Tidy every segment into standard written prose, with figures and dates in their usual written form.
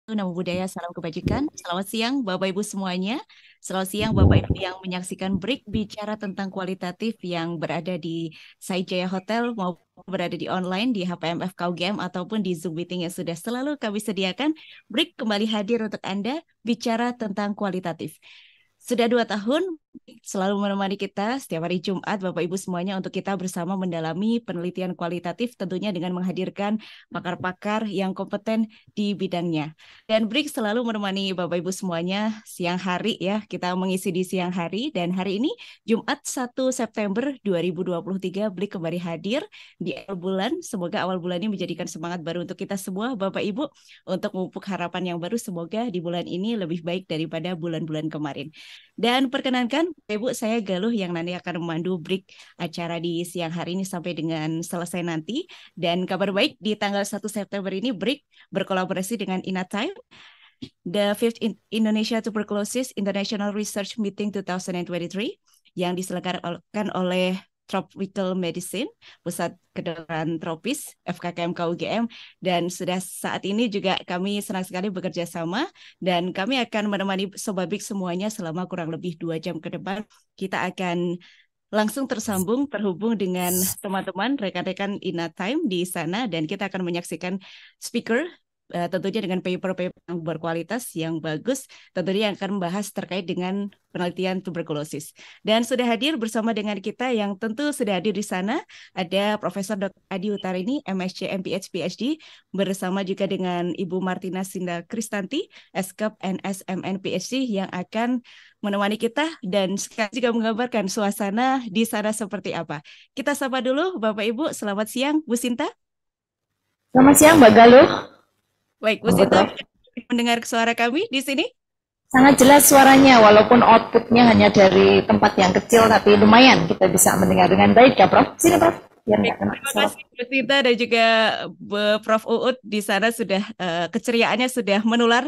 Nama budaya, salam kebajikan. Selamat siang Bapak Ibu semuanya. Selamat siang Bapak Ibu yang menyaksikan break bicara tentang kualitatif yang berada di Saijaya Hotel maupun berada di online di HPM FK UGM ataupun di Zoom meeting yang sudah selalu kami sediakan. Break kembali hadir untuk Anda bicara tentang kualitatif. Sudah 2 tahun selalu menemani kita setiap hari Jumat Bapak Ibu semuanya untuk kita bersama mendalami penelitian kualitatif tentunya dengan menghadirkan pakar-pakar yang kompeten di bidangnya. Dan BreaK selalu menemani Bapak Ibu semuanya siang hari ya, kita mengisi di siang hari dan hari ini Jumat 1 September 2023 BreaK kembali hadir di awal bulan. Semoga awal bulan ini menjadikan semangat baru untuk kita semua Bapak Ibu untuk memupuk harapan yang baru, semoga di bulan ini lebih baik daripada bulan-bulan kemarin. Dan perkenankan, Ibu, saya Galuh yang nanti akan memandu break acara di siang hari ini sampai dengan selesai nanti. Dan kabar baik, di tanggal 1 September ini break berkolaborasi dengan Time, the 5th Indonesia Tuberculosis International Research Meeting 2023 yang diselenggarakan oleh Tropical Medicine, Pusat Kedokteran Tropis, FKKMK UGM, dan sudah saat ini juga kami senang sekali bekerja sama, dan kami akan menemani Sobat BreaK semuanya selama kurang lebih 2 jam ke depan. Kita akan langsung terhubung dengan teman-teman, rekan-rekan Time di sana, dan kita akan menyaksikan speaker tentunya dengan paper-paper yang berkualitas, yang bagus, tentunya yang akan membahas terkait dengan penelitian tuberkulosis. Dan sudah hadir bersama dengan kita yang tentu sudah hadir di sana, ada Profesor Dr. Utarini, M.Sc, Ph.D, bersama juga dengan Ibu Martina Sinta Kristanti, S.Kep, NSMN, Ph.D, yang akan menemani kita dan sekarang juga menggambarkan suasana di sana seperti apa. Kita sapa dulu Bapak Ibu, selamat siang Bu Sinta. Selamat siang Mbak Galuh. Baik, Bu Sinta, mendengar suara kami di sini? Sangat jelas suaranya, walaupun outputnya hanya dari tempat yang kecil, tapi lumayan kita bisa mendengar dengan baik ya, Prof. Sini, Prof. Biar terima kasih Bu Sinta dan juga Prof Uut di sana sudah keceriaannya sudah menular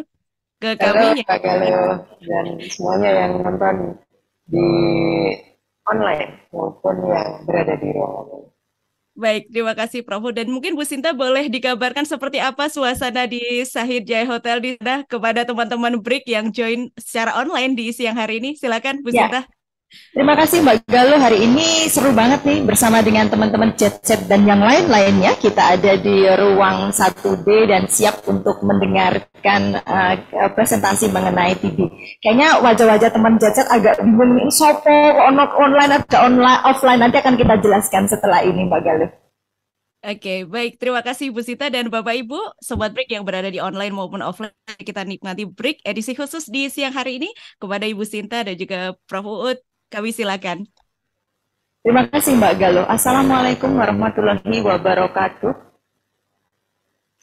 ke kami. Halo, Pak Galuh dan semuanya yang nonton di online maupun yang berada di ruangan. Baik, terima kasih Prof. Dan mungkin Bu Sinta boleh dikabarkan seperti apa suasana di Saijaya Hotel di sana kepada teman-teman BreaK yang join secara online di siang hari ini. Silakan Bu Sinta. Terima kasih Mbak Galuh, hari ini seru banget nih bersama dengan teman-teman Jet dan yang lain-lainnya. Kita ada di ruang 1D dan siap untuk mendengarkan presentasi mengenai TB. Kayaknya wajah-wajah teman Jet agak bingung nih, sopo online ada offline, nanti akan kita jelaskan setelah ini Mbak Galuh. Oke, baik. Terima kasih Bu Sinta dan Bapak Ibu, Sobat BreaK yang berada di online maupun offline. Kita nikmati BreaK edisi khusus di siang hari ini kepada Ibu Sinta dan juga Prof Uut. Kami silakan. Terima kasih Mbak Galuh. Assalamualaikum warahmatullahi wabarakatuh.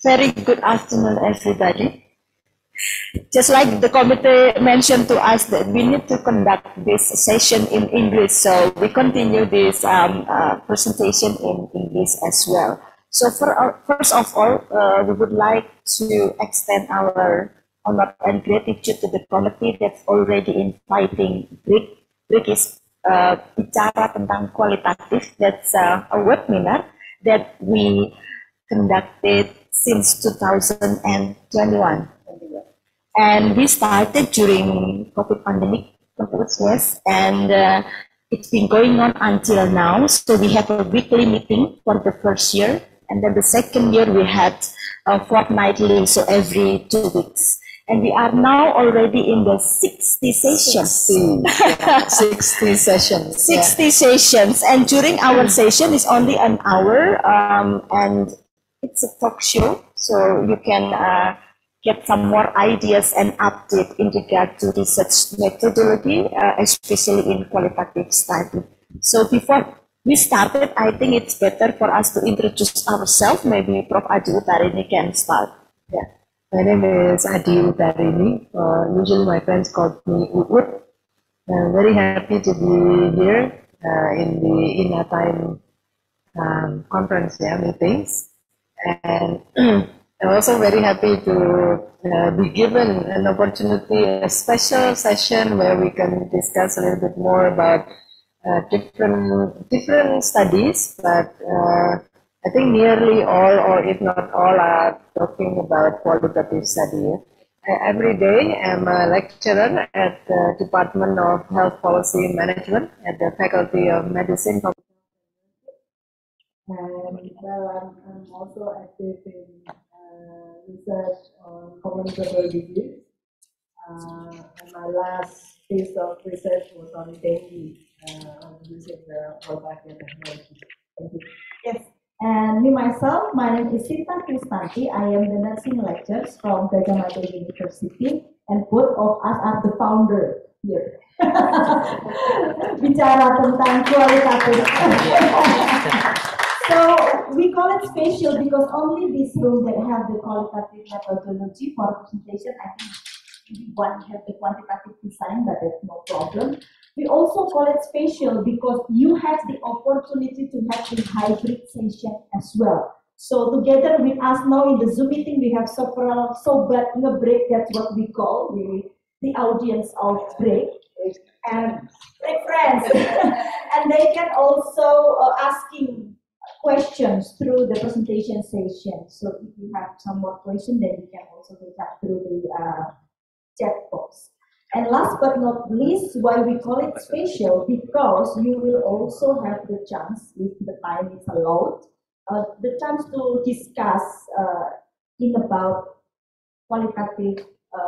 Very good afternoon everybody. Just like the committee mentioned to us that we need to conduct this session in English, so we continue this presentation in English as well. So first of all, we would like to extend our honor and gratitude to the committee that's already inviting BreaK. BreaK is Bicara tentang kualitatif. That's a webinar that we conducted since 2021. And we started during COVID pandemic, yes, and it's been going on until now. So we have a weekly meeting for the first year, and then the second year we had fortnightly, so every 2 weeks. And we are now already in the 60 sessions. 60 sessions. 60 sessions. And during our session is only an hour, and it's a talk show. So you can get some more ideas and update in regard to research methodology, especially in qualitative study. So before we started, I think it's better for us to introduce ourselves. Maybe Prof. Utarini can start. Yeah. My name is Adi Utarini. Usually my friends call me Uut. I'm very happy to be here in the Time conference meetings. And I'm also very happy to be given an opportunity, a special session where we can discuss a little bit more about different studies, but I think nearly all, or if not all, are talking about qualitative study. every day I'm a lecturer at the Department of Health Policy Management at the Faculty of Medicine. And well, I'm also active in research on communicable disease. And my last piece of research was on dengue, using the Bapak technology. Thank you. Yes, and me myself, my name is Sinta Kristanti. I am the nursing lecturer from BreaK University, and both of us are the founder here. Bicara tentang kualitatif. So we call it special because only this room that have the qualitative methodology for presentation. I think one have the quantitative design, but that's no problem. We also call it special because you have the opportunity to have the hybrid session as well. So together with us now in the Zoom meeting, we have several sobat nge-break, that's what we call the audience of BreaK, and BreaK friends. And they can also asking questions through the presentation session. So if you have some more questions, then you can also do that through the chat box. And last but not least, why we call it special, because you will also have the chance, if the time is allowed, the chance to discuss in about qualitative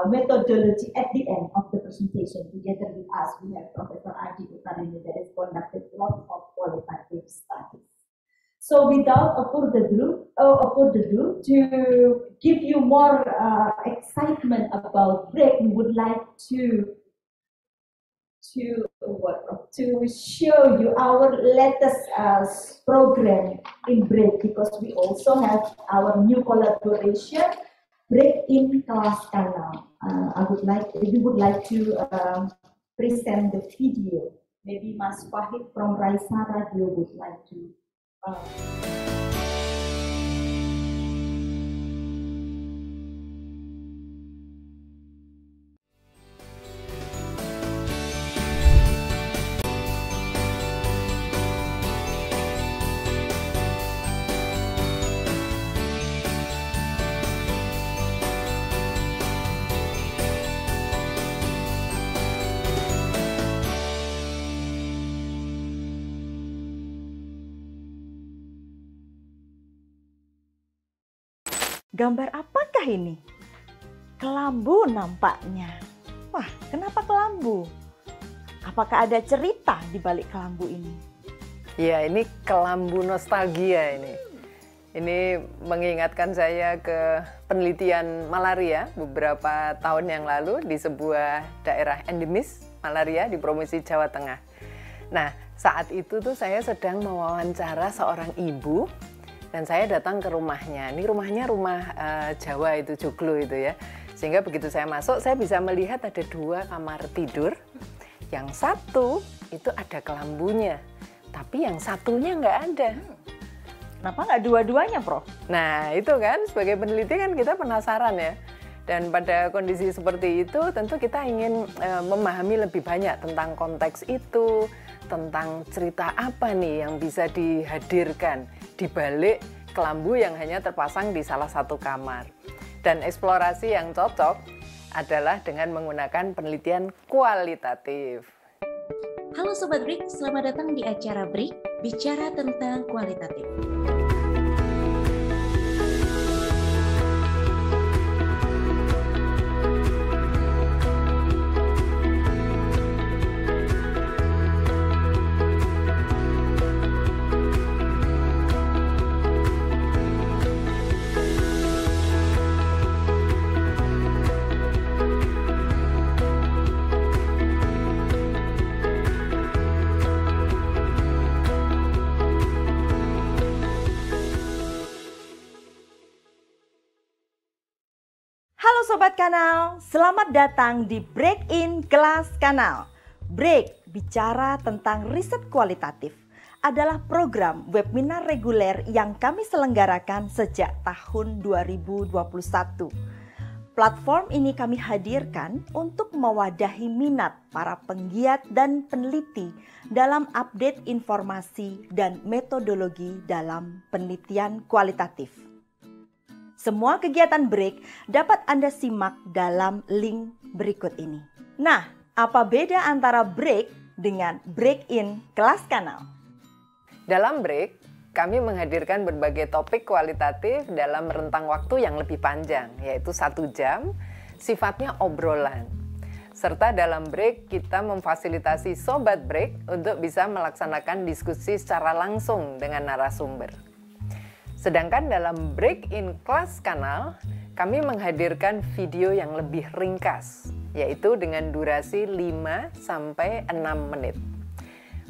methodology at the end of the presentation. Together with us, we have Professor Utarini that has conducted lots of qualitative studies. So without further ado, to give you more excitement about BreaK, we would like to show you our latest program in BreaK, because we also have our new collaboration, BreaK in Kelas Kanal. We would like to present the video. Maybe Mas Fahid from Raisa Radio would like to. Gambar apakah ini? Kelambu nampaknya. Wah, kenapa kelambu? Apakah ada cerita di balik kelambu ini? Ya, ini kelambu nostalgia ini. Ini mengingatkan saya ke penelitian malaria beberapa tahun yang lalu di sebuah daerah endemis malaria di Provinsi Jawa Tengah. Nah, saat itu tuh saya sedang mewawancara seorang ibu. Dan saya datang ke rumahnya. Ini rumahnya rumah Jawa itu, joglo itu ya. Sehingga begitu saya masuk, saya bisa melihat ada 2 kamar tidur. Yang satu itu ada kelambunya, tapi yang satunya nggak ada. Kenapa nggak dua-duanya, Prof? Nah itu kan, sebagai peneliti kan kita penasaran ya. Dan pada kondisi seperti itu tentu kita ingin memahami lebih banyak tentang konteks itu, tentang cerita apa nih yang bisa dihadirkan di balik kelambu yang hanya terpasang di salah satu kamar. Dan eksplorasi yang cocok adalah dengan menggunakan penelitian kualitatif. Halo Sobat BreaK, selamat datang di acara BreaK, Bicara tentang Kualitatif. Sobat Kanal, selamat datang di BreaK in Kelas Kanal. BreaK, bicara tentang riset kualitatif, adalah program webinar reguler yang kami selenggarakan sejak tahun 2021. Platform ini kami hadirkan untuk mewadahi minat para penggiat dan peneliti dalam update informasi dan metodologi dalam penelitian kualitatif. Semua kegiatan BreaK dapat Anda simak dalam link berikut ini. Nah, apa beda antara BreaK dengan break-in kelas kanal? Dalam BreaK, kami menghadirkan berbagai topik kualitatif dalam rentang waktu yang lebih panjang, yaitu 1 jam, sifatnya obrolan. Serta dalam BreaK, kita memfasilitasi sobat BreaK untuk bisa melaksanakan diskusi secara langsung dengan narasumber. Sedangkan dalam break-in kelas kanal, kami menghadirkan video yang lebih ringkas, yaitu dengan durasi 5-6 menit.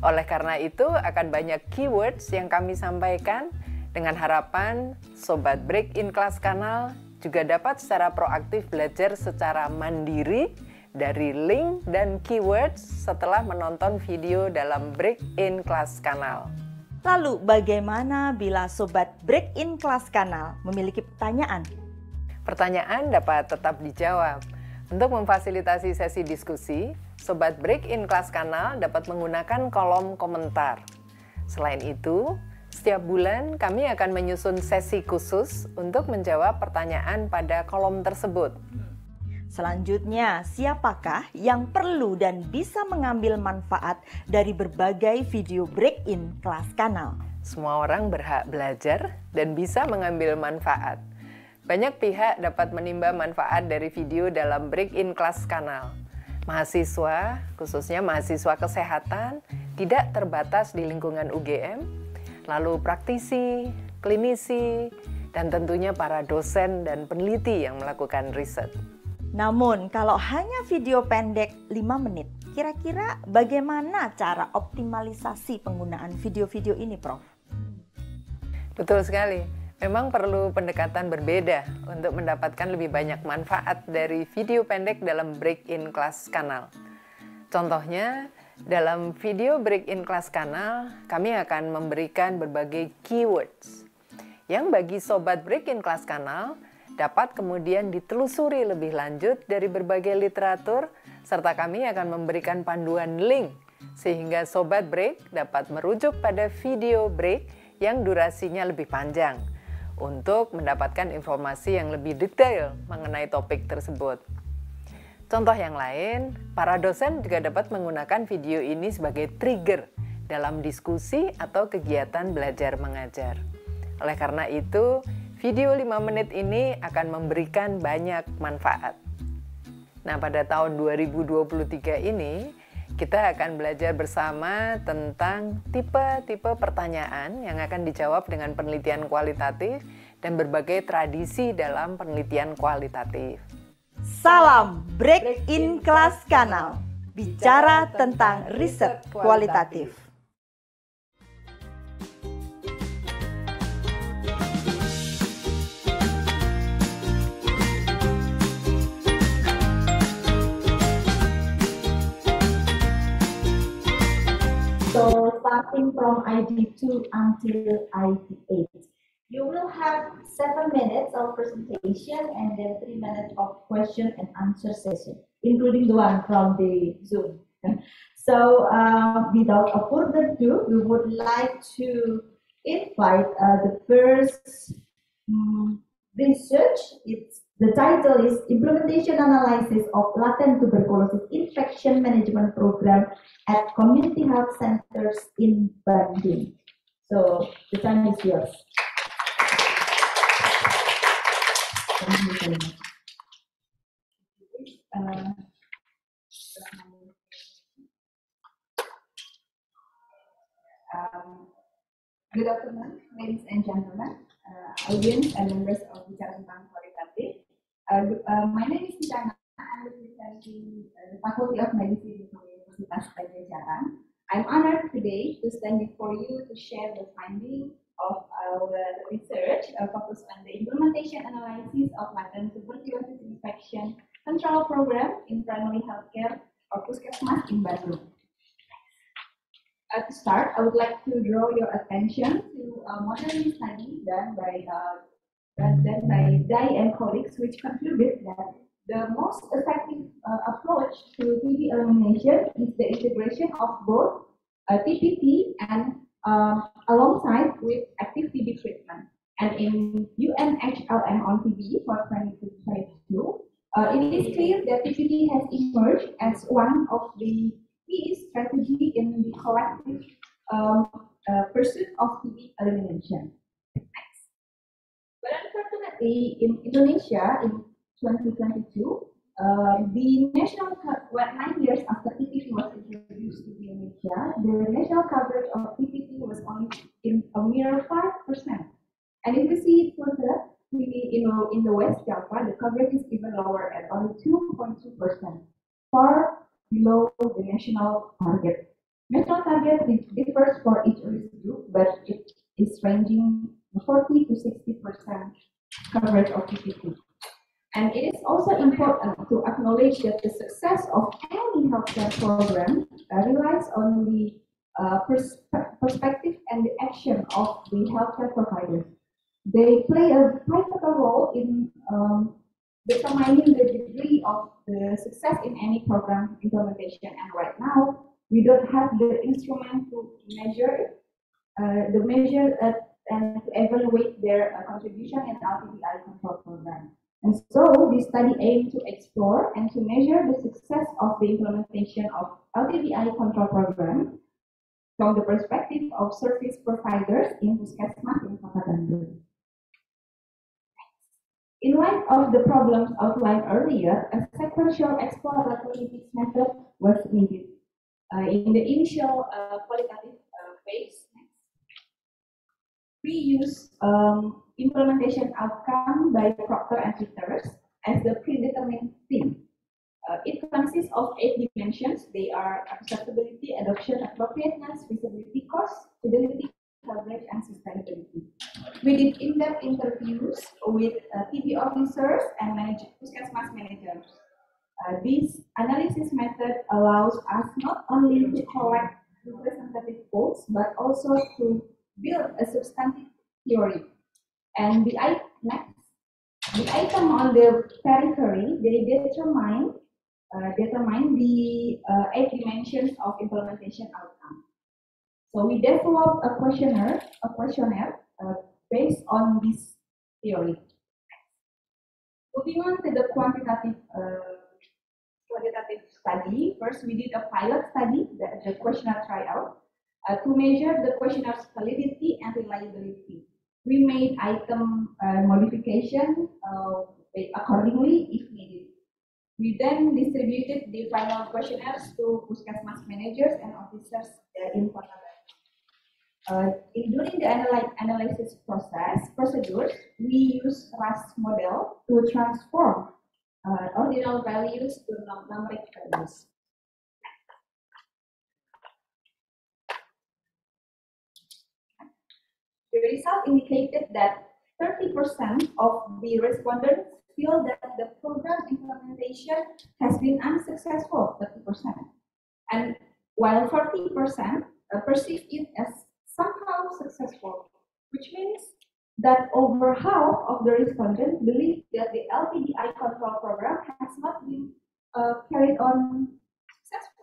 Oleh karena itu, akan banyak keywords yang kami sampaikan dengan harapan sobat break-in kelas kanal juga dapat secara proaktif belajar secara mandiri dari link dan keywords setelah menonton video dalam break-in kelas kanal. Lalu bagaimana bila sobat break-in kelas kanal memiliki pertanyaan? Pertanyaan dapat tetap dijawab. Untuk memfasilitasi sesi diskusi, sobat break-in kelas kanal dapat menggunakan kolom komentar. Selain itu, setiap bulan kami akan menyusun sesi khusus untuk menjawab pertanyaan pada kolom tersebut. Selanjutnya, siapakah yang perlu dan bisa mengambil manfaat dari berbagai video break-in kelas kanal? Semua orang berhak belajar dan bisa mengambil manfaat. Banyak pihak dapat menimba manfaat dari video dalam break-in kelas kanal. Mahasiswa, khususnya mahasiswa kesehatan, tidak terbatas di lingkungan UGM, lalu praktisi, klinisi, dan tentunya para dosen dan peneliti yang melakukan riset. Namun, kalau hanya video pendek 5 menit, kira-kira bagaimana cara optimalisasi penggunaan video-video ini, Prof? Betul sekali. Memang perlu pendekatan berbeda untuk mendapatkan lebih banyak manfaat dari video pendek dalam break-in kelas kanal. Contohnya, dalam video break-in kelas kanal, kami akan memberikan berbagai keywords yang bagi sobat break-in kelas kanal dapat kemudian ditelusuri lebih lanjut dari berbagai literatur, serta kami akan memberikan panduan link sehingga sobat break dapat merujuk pada video break yang durasinya lebih panjang untuk mendapatkan informasi yang lebih detail mengenai topik tersebut. Contoh yang lain, para dosen juga dapat menggunakan video ini sebagai trigger dalam diskusi atau kegiatan belajar mengajar. Oleh karena itu, video 5 menit ini akan memberikan banyak manfaat. Nah, pada tahun 2023 ini, kita akan belajar bersama tentang tipe-tipe pertanyaan yang akan dijawab dengan penelitian kualitatif dan berbagai tradisi dalam penelitian kualitatif. Salam break-in kelas kanal. Bicara tentang riset kualitatif. So starting from ID 2 until ID 8. You will have 7 minutes of presentation and then 3 minutes of question and answer session, including the one from the Zoom. So without further ado, we would like to invite the first research. The title is Implementation Analysis of Latent Tuberculosis Infection Management Program at Community Health Centers in Bandung. So the time is yours. Thank you very much. Good afternoon, ladies and gentlemen, audience and members of Bicara tentang Kualitatif. My name is Sinta. I'm representing the Faculty of Medicine from Universitas Bicara. I'm honored today to stand before you to share the findings of our research focused on the implementation analysis of latent tuberculosis infection control program in primary healthcare or Puskesmas in Bandung. To start, I would like to draw your attention to a modeling study done by Dai and colleagues, which concluded that the most effective approach to TB elimination is the integration of both TPT and alongside with active TB treatment. And in UNHLM on PBE for 2022, it is clear that PPT has emerged as one of the key strategy in the collective pursuit of TB elimination. Next. But unfortunately, in Indonesia, in 2022, the national 9 years after PPT was introduced to Indonesia, the national coverage of PPT was only in a mere 5%. And if we see it further, in the West Java, the coverage is even lower at only 2.2%, far below the national target. National target differs for each risk group, but it is ranging 40 to 60% coverage of PPT. And it is also important to acknowledge that the success of any healthcare program relies on the perspective and the action of the healthcare providers. They play a pivotal role in determining the degree of the success in any program implementation. And right now, we don't have the instrument to measure and to evaluate their contribution in LTBI control program. And so, this study aims to explore and to measure the success of the implementation of LTBI control program from the perspective of service providers in Puskesmas in Kota Bandung. In light of the problems outlined earlier, a sequential exploratory method was needed. In the initial qualitative phase, we use implementation outcome by proctor and tutors as the predetermined theme. It consists of 8 dimensions. They are acceptability, adoption, appropriateness, feasibility, cost, fidelity, coverage, and sustainability. We did in-depth interviews with TB officers and Puskesmas managers. This analysis method allows us not only to collect representative polls, but also to build a substantive theory. And the item on the periphery, they determine the 8 dimensions of implementation outcome. So we developed a questionnaire based on this theory. Moving on to the quantitative study, first we did a pilot study, the questionnaire tryout, to measure the questionnaire validity and reliability. We made item modification accordingly if needed. We then distributed the final questionnaires to Puskesmas managers and officers in Kota Bandung. During the analysis procedures, we use RAS model to transform ordinal values to numeric values. The result indicated that 30% of the respondents feel that the program implementation has been unsuccessful, 30%. And while 40% perceive it as somehow successful, which means that over half of the respondents believe that the LTBI control program has not been carried on successfully.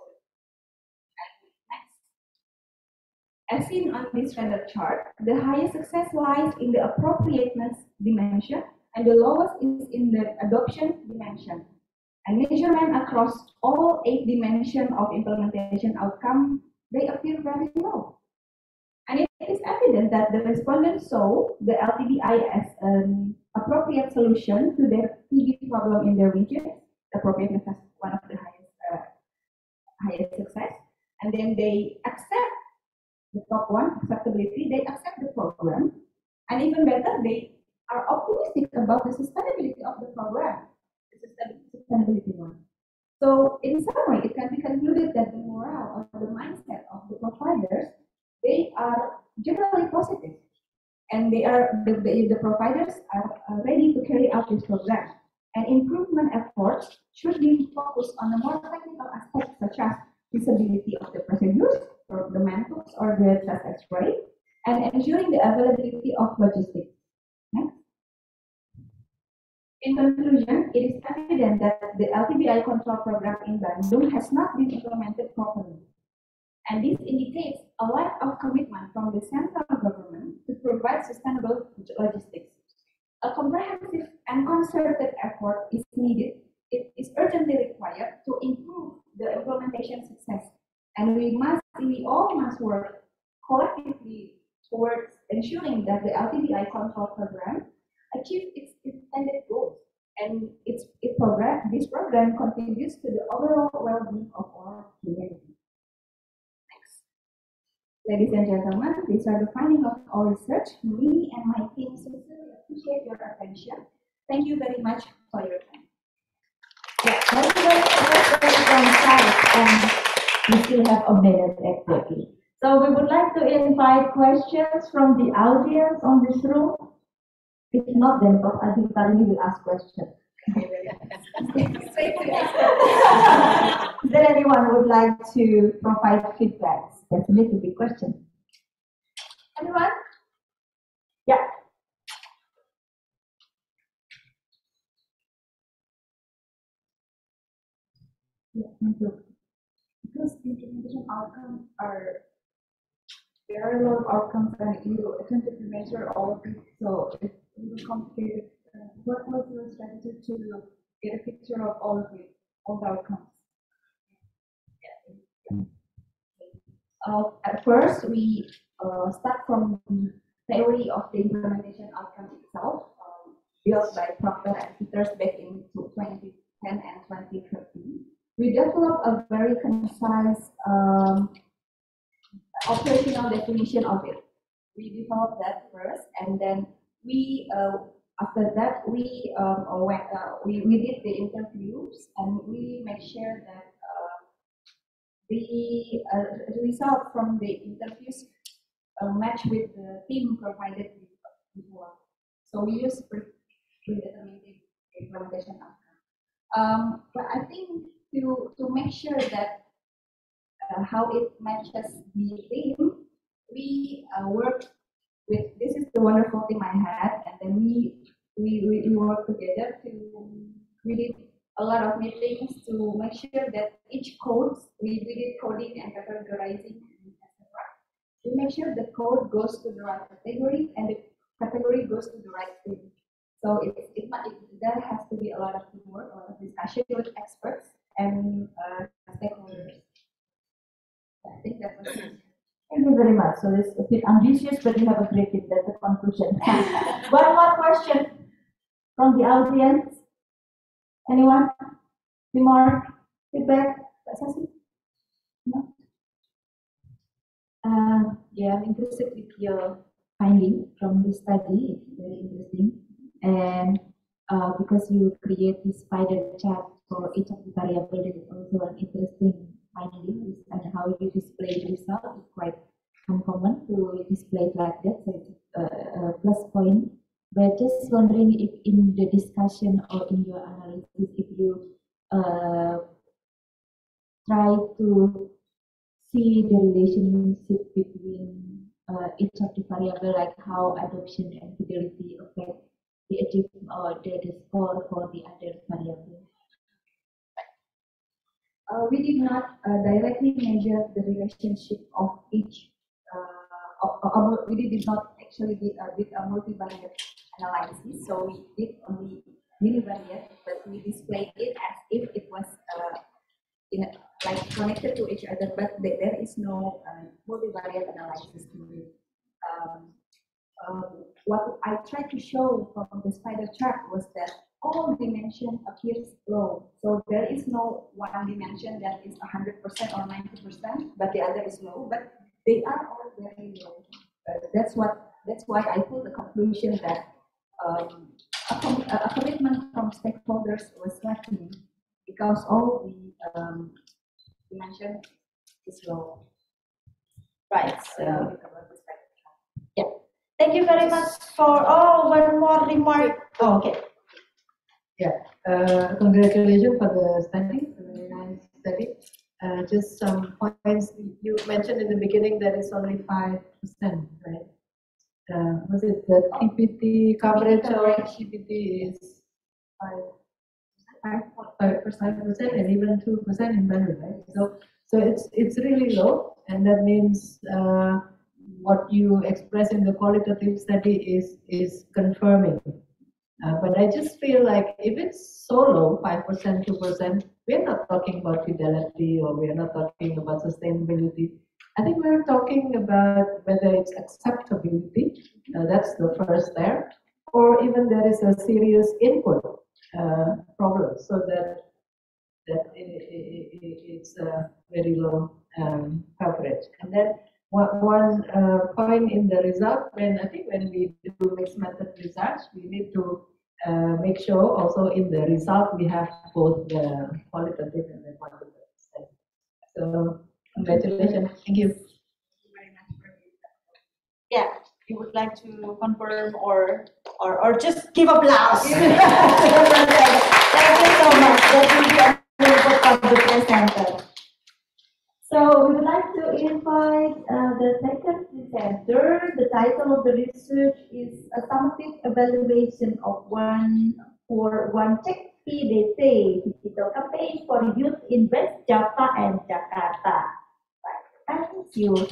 As seen on this random chart, the highest success lies in the appropriateness dimension, and the lowest is in the adoption dimension. And measurement across all 8 dimensions of implementation outcome, they appear very low. And it is evident that the respondents saw the LTBI as an appropriate solution to their TB problem in their region. Appropriateness as one of the highest success, and then they accept the top one, acceptability. They accept the program, and even better, they are optimistic about the sustainability of the program, the sustainability one. So, in summary, it can be concluded that the morale or the mindset of the providers, they are generally positive, and the providers are ready to carry out this program. And improvement efforts should be focused on the more technical aspects such as feasibility of the procedures, or the mantos or the chest X-ray, and ensuring the availability of logistics. Next. In conclusion, it is evident that the LTBI control program in Bandung has not been implemented properly. And this indicates a lack of commitment from the central government to provide sustainable logistics. A comprehensive and concerted effort is needed. It is urgently required to improve the implementation success, and we all must work collectively towards ensuring that the LTBI control program achieves its intended goals, and this program contributes to the overall well-being of our humanity. Next. Ladies and gentlemen, these are the findings of our research. Me and my team sincerely appreciate your attention. Thank you very much for your time. Yeah, very concise, and we still have a minute exactly. So we would like to invite questions from the audience on this room. If not, then Prof. Utarini will ask questions. Is there anyone who would like to provide feedback? That's a little bit question. Anyone? Yeah. Yeah, thank you. Because implementation outcomes there are a lot of outcomes, and you attempted to measure all of it, so it's a little complicated. What was your strategy to get a picture of all of it, all the outcomes? At first, we start from the theory of the implementation outcome itself, built by Proctor and Peters back in 2010 and 2013. We developed a very concise operational definition of it. We developed that first, and then we after that we did the interviews, and we made sure that the result from the interviews match with the theme provided before. So we use predetermined implementation outcome. But I think to make sure that how it matches the theme, we work with, this is the wonderful team I had, and then we work together we did a lot of meetings to make sure that each code, we did coding and categorizing, etc. We make sure the code goes to the right category and the category goes to the right theme. So there has to be a lot of teamwork, a lot of discussion with experts and stakeholders. I think that was it. Thank you very much. So it's a bit ambitious, but you have a great tip. That's the conclusion. One more question from the audience. Anyone? Any more feedback? Sesi? No? Yeah, I'm interested with your finding from this study. It's very interesting. And because you create this spider chart for each of the variables, that is also an interesting finding, and how you display the result is quite uncommon to display it like that, so it's a plus point. But just wondering if in the discussion or in your analysis, if you try to see the relationship between each of the variable, like how adoption and fidelity affect the achievement or the score for the other variable. We did not directly measure the relationship of each. We did not actually did a multivariate analysis, so we did only univariate, but we displayed it as if it was like connected to each other, but there is no multivariate analysis to it. What I tried to show from the spider chart was that all dimension appears low. So there is no one dimension that is 100% or 90%, but the other is low. But they are all very low. That's why I pulled the conclusion that a commitment from stakeholders was lacking, because all the dimension is low. Right. So yeah. Thank you very much for one more remark. Oh, okay. Yeah, congratulations for the study, very nice study. Just some points you mentioned in the beginning that it's only 5%, right? Was it the TPT coverage or TPT is 5% and even 2% in Bandung, right? So it's really low, and that means what you express in the qualitative study is confirming. But I just feel like if it's so low, 5%, 2%, we're not talking about fidelity or we're not talking about sustainability. I think we're talking about whether it's acceptability, that's the first there, or even there is a serious input problem, so that it's a very low coverage. And then one point in the result, when we do mixed method research, we need to make sure also in the result we have both the qualitative and the quantitative study. So congratulations, thank you. Yeah, you would like to confirm or just give applause. Thank you so much. That will be of the presenter. So we would like to invite the second presenter. The title of the research is a summative evaluation of one check PDT digital campaign for youth in West Java and Jakarta. Thank you.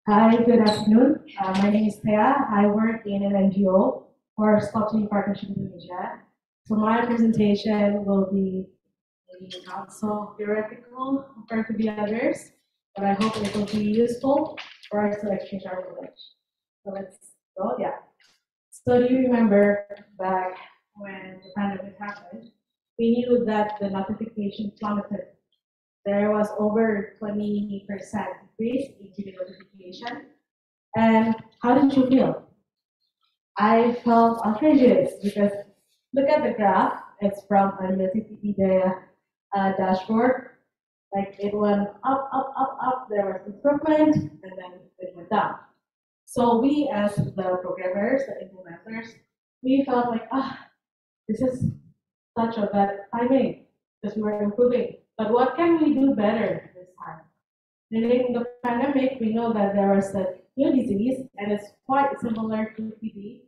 Hi, good afternoon. My name is Thea. I work in an NGO for S.Kep Partnership Indonesia. So my presentation will be maybe not so theoretical compared to the others, but I hope it will be useful for us to exchange our knowledge. So let's go. Yeah. So do you remember back when the pandemic happened, we knew that the notification plummeted. There was over 20% increase in TV notification. And how did you feel? I felt outrageous because look at the graph. It's from a University dashboard. Like it went up. There was improvement, and then it went down. So we, as the programmers, the implementers, we felt like, this is such a bad timing because we were improving. But what can we do better this time? During the pandemic, we know that there was a new disease, and it's quite similar to TB,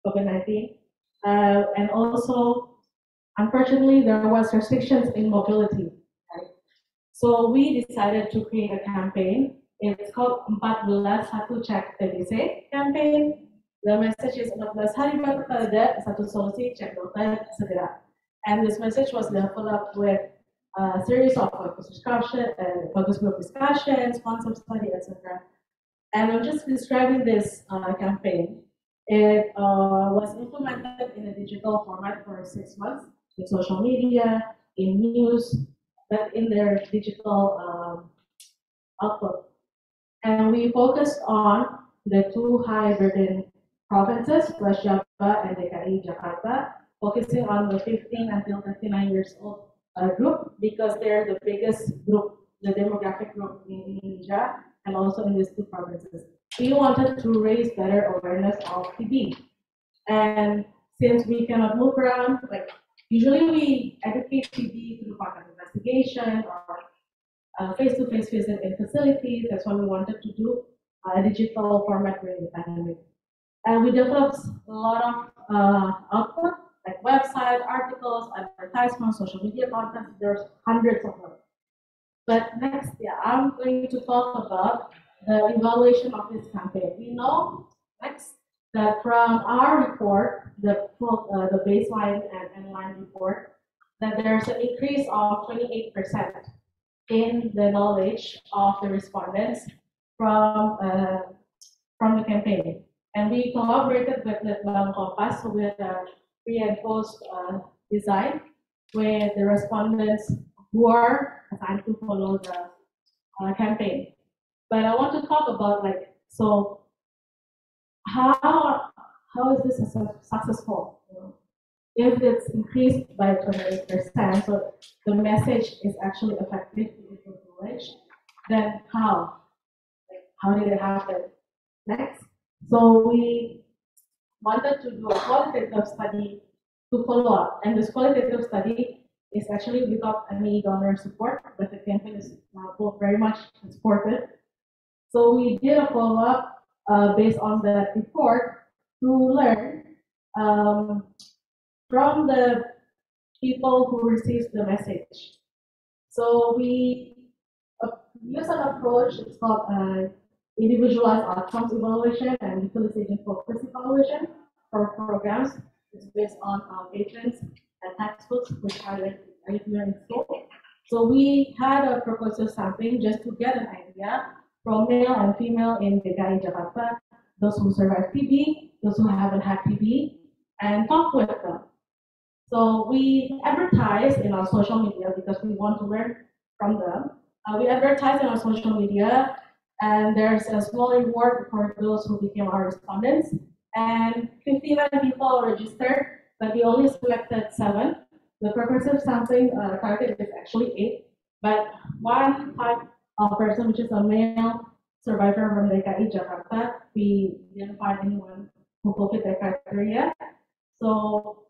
COVID-19. And also, unfortunately, there was restrictions in mobility. Right? So we decided to create a campaign. It's called 14 Satu Cek TBC campaign. The message is 14 hari baru ada satu solusi cek dokter segera. And this message was developed with a series of focus group discussions, concept study, etc. And I'm just describing this campaign. It was implemented in a digital format for 6 months in social media, in news, but in their digital output. And we focused on the 2 high burden provinces, West Java and DKI Jakarta, focusing on the 15 until 39 years old group because they're the biggest group, the demographic group in Indonesia, and also in these 2 provinces. We wanted to raise better awareness of TB. And since we cannot move around, like usually we educate TB through part of investigation or face-to-face visit in facilities. That's why we wanted to do a digital format during the pandemic. And we developed a lot of output, like website, articles, advertisements, social media content. There's hundreds of them. But next, I'm going to talk about the evaluation of this campaign. We know next that from our report, the baseline and endline report, that there's an increase of 28% in the knowledge of the respondents from the campaign. And we collaborated with the Kompas with a pre and post design with the respondents who are assigned to follow the campaign. But I want to talk about so how is this successful? If it's increased by 28%, so the message is actually effective in the knowledge, then how? How did it happen? Next. So we wanted to do a qualitative study to follow up, and this qualitative study is actually without any donor support, but the campaign is very much supported. So we did a follow-up based on that report to learn from the people who receive the message. So we use an approach, it's called individualized outcomes evaluation and utilization focused evaluation for programs. It's based on patents and textbooks which are in school. So we had a proposal sampling just to get an idea from male and female in DKI Jakarta, those who survive TB, those who haven't had TB, and talk with them. So we advertise in our social media because we want to learn from them. We advertise in our social media, and there's a small reward for those who became our respondents. And 59 people registered, but we only selected 7. The purposive sampling target is actually 8, but one type of person, which is a male survivor from DKI Jakarta, we didn't find anyone who fulfilled the criteria. So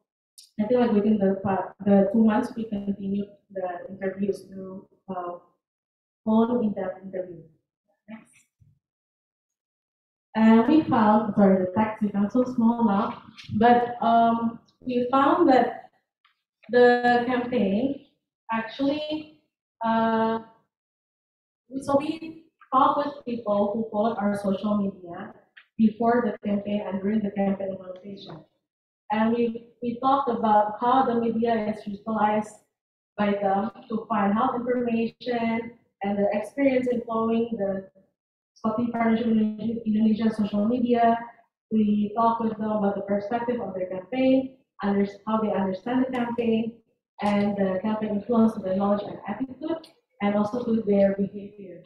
I think like within the 2 months, we continued the interviews through phone in-depth interview. Next. And we found, sorry, the text becomes so small now, but we found that the campaign actually, so we talked with people who followed our social media before the campaign and during the campaign implementation. And we talked about how the media is utilized by them to find health information and the experience in following the Scottish Partnership Indonesia social media. We talked with them about the perspective of their campaign, how they understand the campaign, and the campaign influence their knowledge and attitude, and also to their behavior.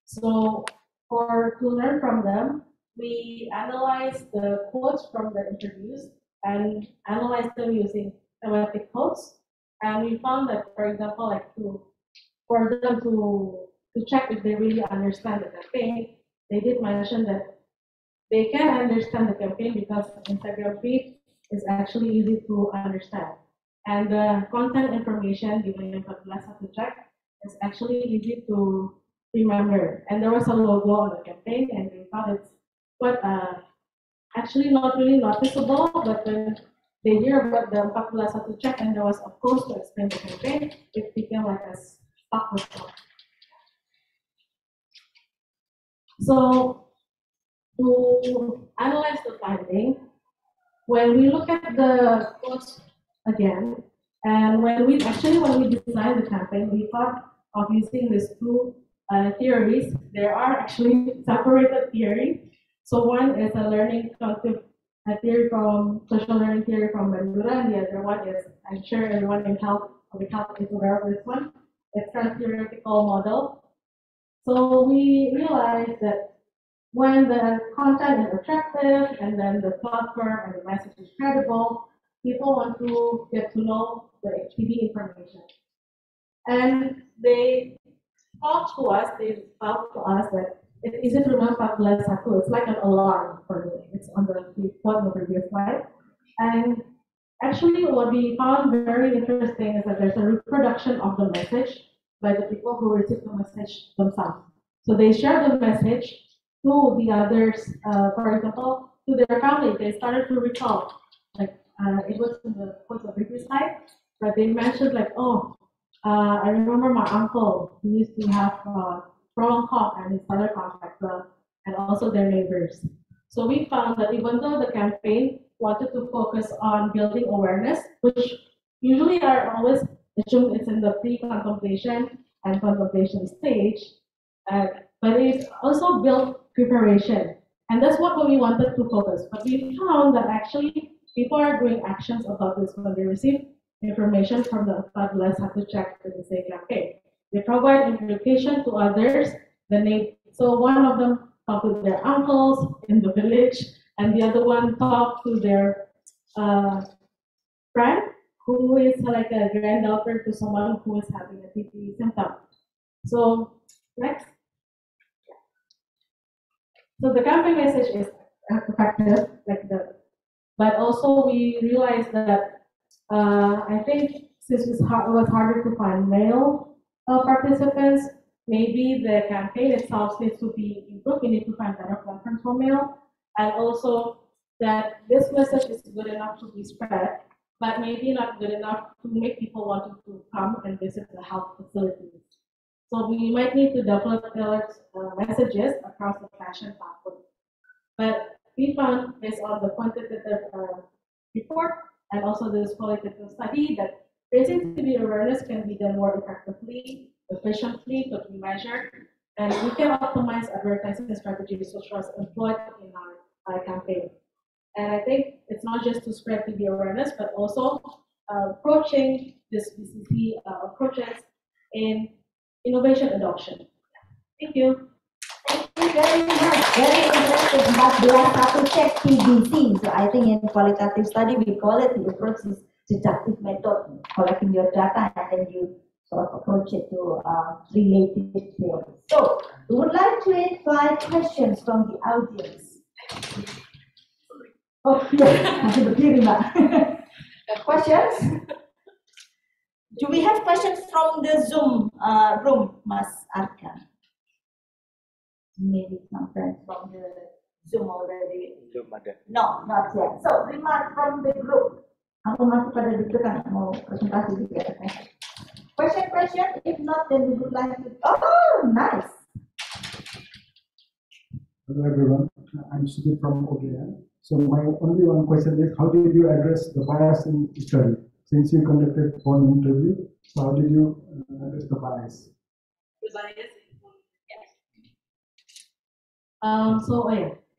So to learn from them, we analyzed the quotes from the interviews and analyzed them using thematic quotes. And we found that, for example, like for them to check if they really understand the campaign, they did mention that they can understand the campaign because Instagram feed is actually easy to understand. And the content information given in 14 to check is actually easy to remember. And there was a logo on the campaign, and we thought it's quite actually not really noticeable, but when they hear about the 14 to check and there was a post to explain the campaign, it became like a stuck with them. So to analyze the finding, when we look at the quotes again, and when we designed the campaign, we thought of using these 2 theories. There are actually separated theories. So one is a learning cognitive theory from social learning theory from Bandura, and the other one is, I'm sure everyone in public health is aware of this one. It's trans-theoretical model. So we realized that when the content is attractive and then the platform and the message is credible, people want to get to know the HPV information. And they talked to us, they felt to us that it's easy to remember 14.1. It's like an alarm for me. It's on the report on the previous slide. And actually what we found very interesting is that there's a reproduction of the message by the people who receive the message themselves. So they share the message to the others, for example, to their family. They started to recall, like it was in the previous slide, but they mentioned like, oh, I remember my uncle, he used to have prolonged cough and he started contact them, and also their neighbors. So we found that even though the campaign wanted to focus on building awareness, which usually are always assumed it's in the pre-contemplation and contemplation stage, but it also built preparation. And that's what we wanted to focus. But we found that actually people are doing actions about this when they receive information from the 14.1 check the same campaign. They provide education to others. So one of them talked to their uncles in the village, and the other one talked to their friend who is like a granddaughter to someone who is having a TB symptom. So next. So the campaign message is effective, but also we realized that I think since it was harder to find male participants, maybe the campaign itself needs to be improved. We need to find better platforms for male, and also that this message is good enough to be spread. but maybe not good enough to make people want to come and visit the health facilities. So we might need to develop tailored messages across the fashion platform. But we found, based on the quantitative report and also this qualitative study, that raising TB awareness can be done more effectively, efficiently, could be measured, and we can optimize advertising strategies such as employed in our campaign. And I think it's not just to spread TB awareness, but also approaching this BCC approaches in innovation adoption. Thank you. Thank you very much. Very interesting. But they have to check TBC. So I think in qualitative study we call it the approach is deductive method, collecting your data and then you sort of approach it to related theories. So we would like to invite questions from the audience. Oh, yeah. Questions? Do we have questions from the Zoom room, Mas Arkan? Maybe some friends from the Zoom already. No, not yet. So remark from the group. Aku masih pada deg-degan mau presentasi juga. Question. If not, then we would like to. Oh, nice. Hello everyone, I'm Sudhir from UGM. So my only one question is, how did you address the bias in study? Since you conducted one interview, so how did you address the bias? The bias.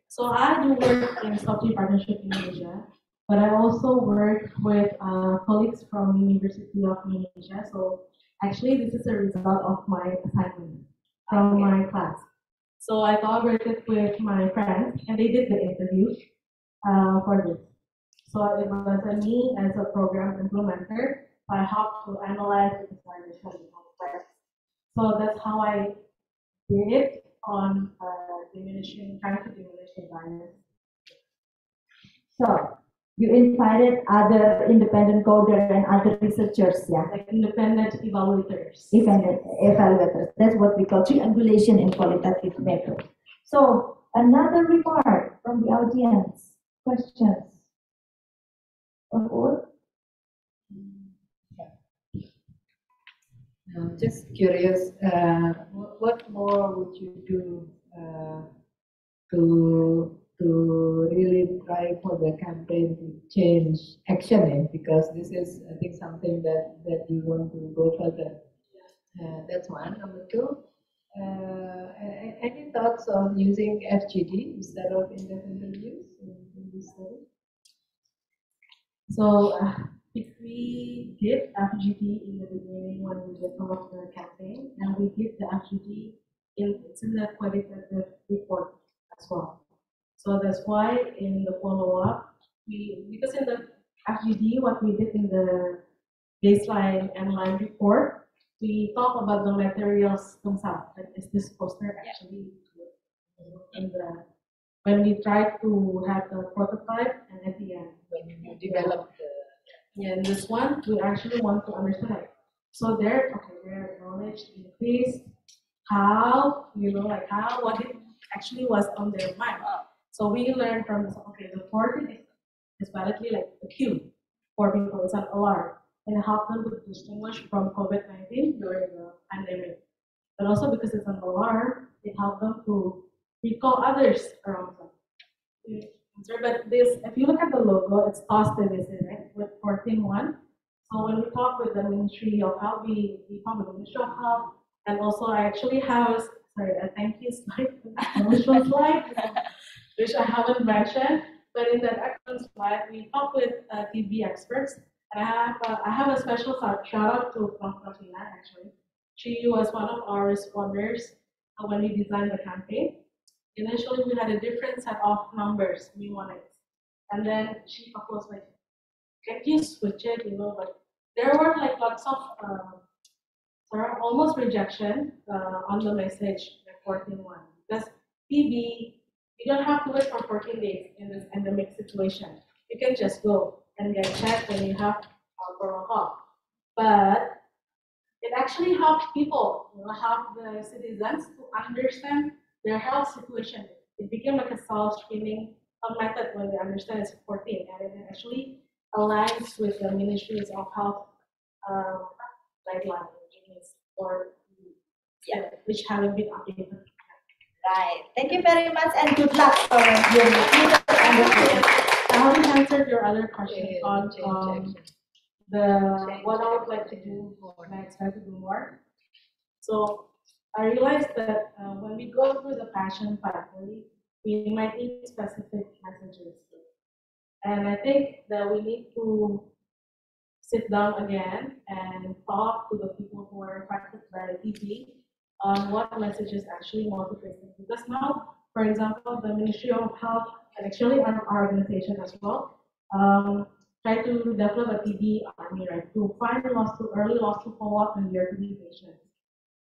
So I do work in Software Partnership in Indonesia, but I also work with colleagues from University of Indonesia. So actually, this is a result of my assignment from my class. So I collaborated with my friends, and they did the interview for this. So it was me as a program implementer. So I helped to analyze the study. So that's how I did it on trying to diminish the bias. So you invited other independent coder and other researchers, yeah? Like independent evaluators. Evaluators. That's what we call triangulation in qualitative method. So another remark from the audience. Questions? Just curious, what more would you do to really try for the campaign to change action? Because this is, I think, something that you want to go further. That's one. Number two, any thoughts on using FGD instead of independent use in this study? So we did FGD in the beginning when we did some of the campaign, and we did the FGD in the qualitative report as well. So that's why in the follow-up, because in the FGD, what we did in the baseline and line report, we talk about the materials themselves. Like, is this poster actually in the, when we try to have the prototype, and at the end, when you develop the, in this one, we actually want to understand it. So their knowledge increased, how, what it actually was on their mind. So we learned from this, the 14 is validly like a cue for people, it's an alarm, and help them to distinguish from COVID-19 during the pandemic. But also because it's an alarm, it helped them to recall others around them. But this, if you look at the logo, it's positivity, right? With 14.1. So when we talk with the Ministry of Health, we talk with the Ministry of Health, and also I actually have a thank you slide, promotional slide, which I haven't mentioned. But in that excellent slide, we talk with TB experts, and I have a special shout out to Prof. Actually, she was one of our responders when we designed the campaign. Initially, we had a different set of numbers we wanted, and then she proposed like, can you switch it? But there were like lots of almost rejection on the message, like 14.1, because TB, you don't have to wait for 14 days in this endemic situation. You can just go and get checked when you have alcohol cough. But it actually helps people, help the citizens to understand their health situation. It became like a self-screening method when they understand it's 14, and it actually aligns with the Ministries of Health guidelines or which haven't been updated. Right. Thank you very much and good luck for your future. I haven't answered your other question on what I would like to do and I expect to do more. So I realized that when we go through the passion pathway, we might need specific messages. And I think that we need to sit down again and talk to the people who are affected by TB on what messages actually motivate them. Because now, for example, the Ministry of Health and actually our organization as well try to develop a TB army, right, to find early loss to follow-up in their TB patients.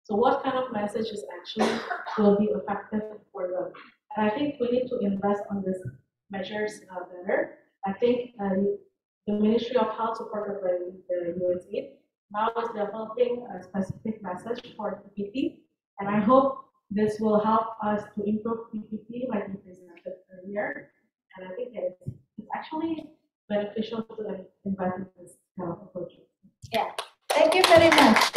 So what kind of messages actually will be effective for them? And I think we need to invest on these measures better. I think the Ministry of Health, supported by the USAID, now is developing a specific message for PPT, and I hope this will help us to improve PPT like we presented earlier. And I think it's actually beneficial to invest in this kind of approach. Yeah. Thank you very much.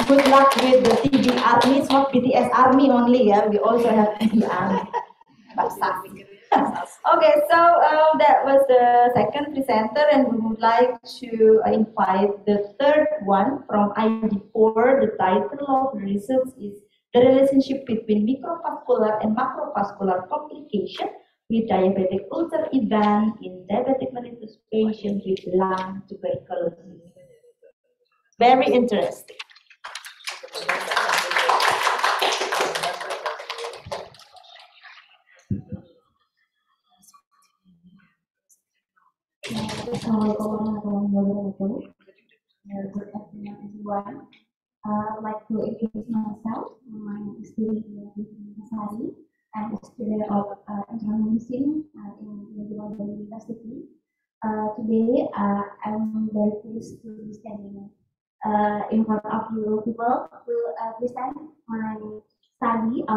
Good luck with the TB Army. It's not BTS Army only, yeah. We also have TB Army. Okay, so that was the second presenter, and we would like to invite the third one from ID4. The title of the research is The Relationship Between Microvascular and Macrovascular Complication with Diabetic Ulcer Event in Diabetic Mellitus Patients with Lung Tuberculosis. Very interesting. Assalamualaikum warahmatullahi wabarakatuh. Good afternoon, everyone. I'd like to introduce myself. My name is Sari. I'm a student of internal medicine in the University. Today, I'm very pleased to be standing in front of you people to present my study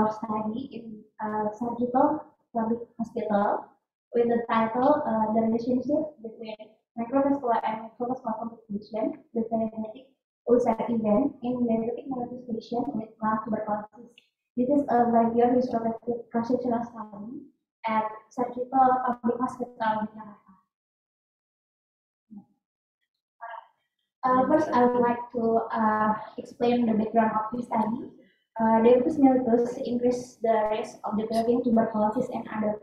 in surgical public hospital with the title The Relationship Between Microvascular and Macrovascular Complication with Diabetic Ulcer Event in Diabetic Mellitus Patients with Lung Tuberculosis. This is a 5-year retrospective cross-sectional study at Surgical Public Hospital Bicara. First, I would like to explain the background of this study. Diabetes mellitus increase the risk of developing tuberculosis and other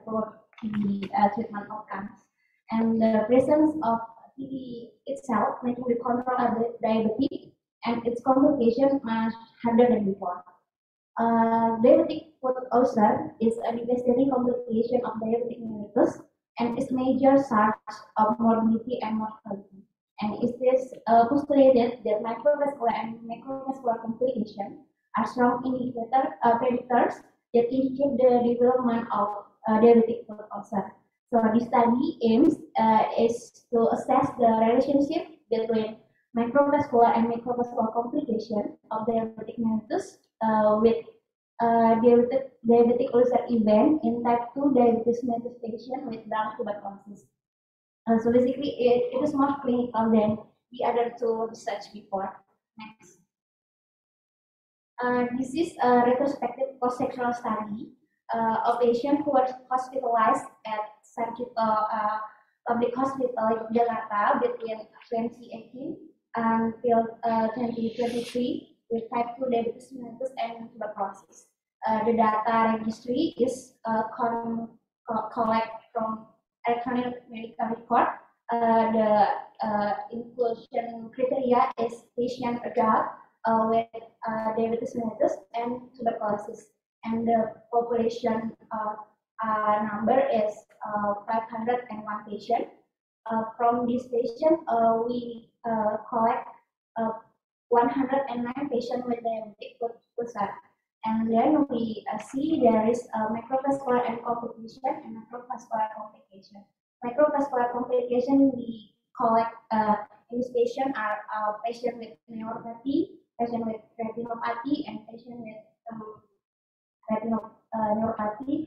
TB treatment outcomes. And the presence of TB itself making the control of the diabetes and its complications much harder than before. Diabetic foot ulcer is a devastating complication of diabetic mellitus and is major source of morbidity and mortality. And it is postulated that microvascular and macrovascular complications are strong predictors that indicate the development of diabetic foot ulcer. So this study aims is to assess the relationship between microvascular and macrovascular complications of diabetic mellitus with diabetic ulcer event in type 2 diabetes mellitus patient with lung tuberculosis. So basically, it is more clinical than the other two research before. Next. This is a retrospective cross-sectional study. A patient who was hospitalized at Surgical Public Hospital Jakarta between 2018 until 2023 with type 2 diabetes mellitus and tuberculosis. The data registry is collected from electronic medical record. The inclusion criteria is patient adult with diabetes mellitus and tuberculosis, and the population number is 501 patients. From this patient, we collect 109 patients with diabetic foot ulcer. And then we see there is a microvascular and complication and macrovascular complication. Microvascular complication we collect in this patient are patient with neuropathy, patient with retinopathy, and patient with retinopathy.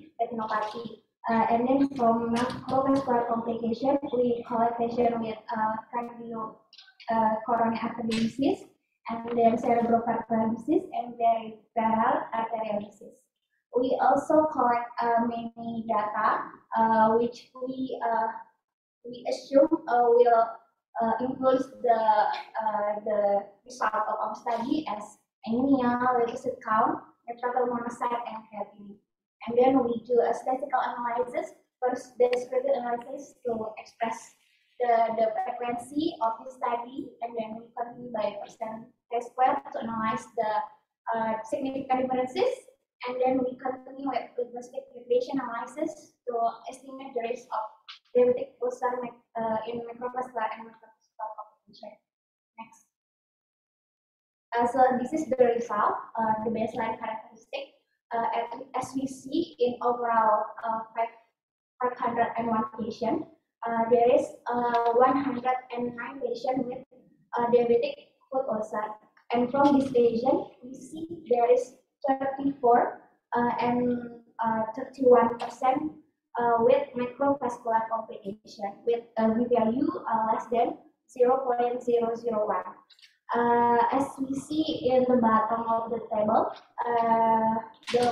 And then from macrovascular complication, we collect patient with coronary artery disease, and then cerebrovascular disease, and peripheral arterial disease. We also collect many data, which we assume will influence the result of our study as anemia, leukocyte count, neutrophil monocyte, and creatinine. And then we do a statistical analysis, first descriptive analysis to express the frequency of the study, and then we continue by percentage square to analyze the significant differences, and then we continue with logistic regression analysis to estimate the risk of diabetic ulcer in macrovascular and macrovascular complication. Next. So this is the result, the baseline characteristic. As we see in overall 501 patients, there is 109 patients with diabetic foot ulcer, and from this patient we see there is 34 and 31% with macrovascular complication with a v-value less than 0.001. As we see in the bottom of the table,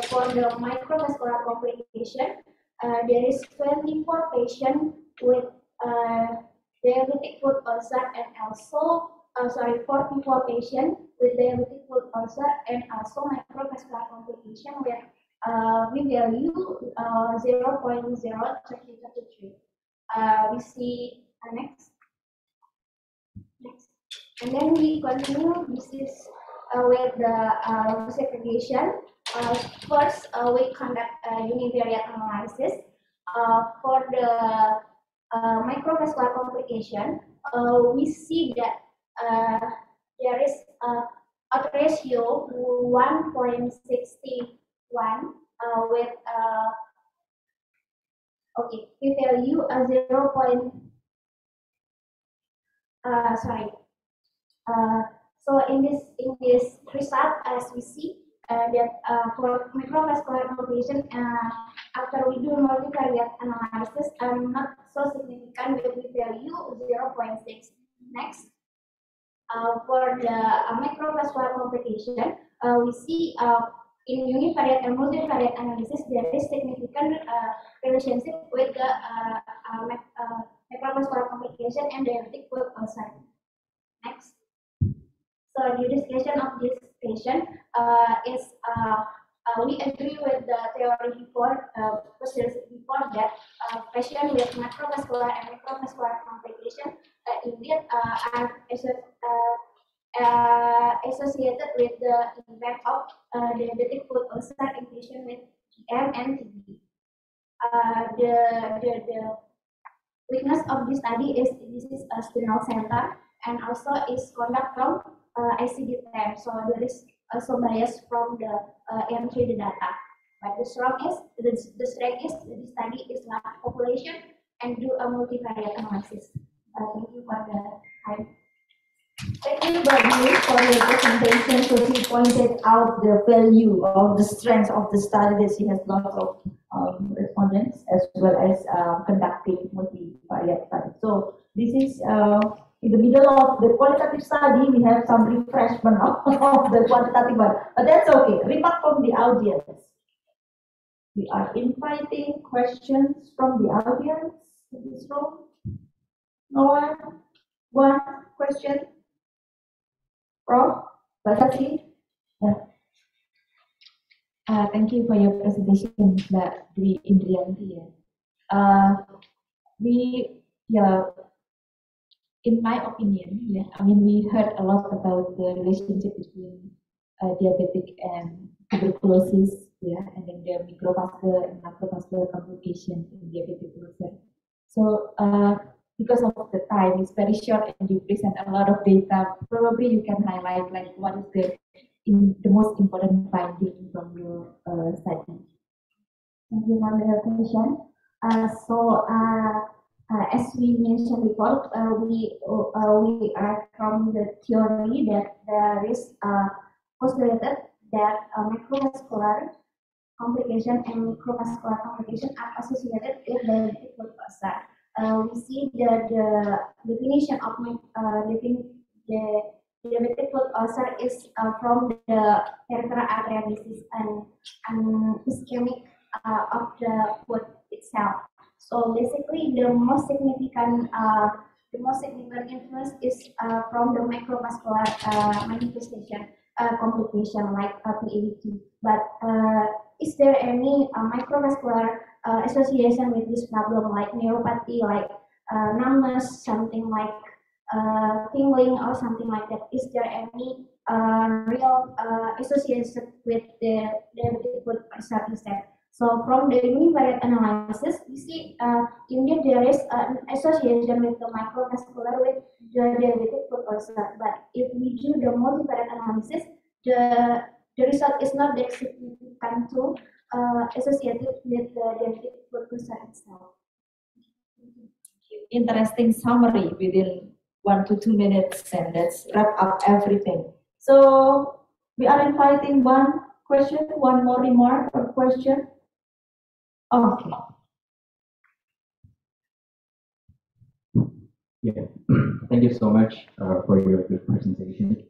for the microvascular complication, there is 24 patients with diabetic foot ulcer, and also 44 patients with diabetic foot ulcer and also microvascular complication with v-value 0.033. We see next. And then we continue. This is with the segregation. First, we conduct a univariate analysis. For the microvascular complication, we see that there is a ratio 1.61 with p-value 0. So in this result, as we see that for microvascular complication, after we do multivariate analysis, not so significant with p-value 0.6. Next, for the microvascular complication, we see in univariate and multivariate analysis there is significant relationship with the microvascular complication and diabetic foot ulcer. Next. So the discussion of this patient is we agree with the theory before, before that patient with macrovascular and microvascular complication indeed are associated with the impact of diabetic foot ulcer in patient with GM and TB. The weakness of this study is this is a spinal center, and also is conduct from ICD-10, so there is also bias from the entry the data. But the strength is the study is large population and do a multivariate analysis. Thank you for the time. Thank you, Bapak, for your presentation. So she pointed out the value of the strength of the study that she has lots of respondents as well as conducting multivariate study. So this is in the middle of the qualitative study, we have some refreshment of the quantitative one, but that's okay. Remark from the audience. We are inviting questions from the audience in this room. No one? One question? Prof? Presentasi? Yeah. Thank you for your presentation, Mbak Dwi Indrianti. In my opinion, I mean, we heard a lot about the relationship between diabetic and tuberculosis, and then the microvascular and macrovascular complication in diabetic ulcer. So, because of the time, it's very short and you present a lot of data, probably you can highlight like what is the most important finding from your study. Thank you for the question. As we mentioned before, we are from the theory that there is postulated that macrovascular complication and microvascular complication are associated with diabetic foot ulcer. We see the definition of the diabetic foot ulcer is from the peripheral artery disease and ischemic of the foot itself. So basically, the most significant influence is from the microvascular manifestation complication like Ph.D. But is there any microvascular association with this problem, like neuropathy, like numbness, something like tingling or something like that? Is there any real association with the diabetic foot ulcer instead? So from the univariate analysis, we see indeed there is an association with the microvascular with the diabetic foot ulcer. But if we do the multivariate analysis, the result is not that significant to associated with the diabetic foot ulcer itself. Interesting summary within 1 to 2 minutes, and that's wrap up everything. So we are inviting one more remark or question. Okay. Yeah, thank you so much for your good presentation.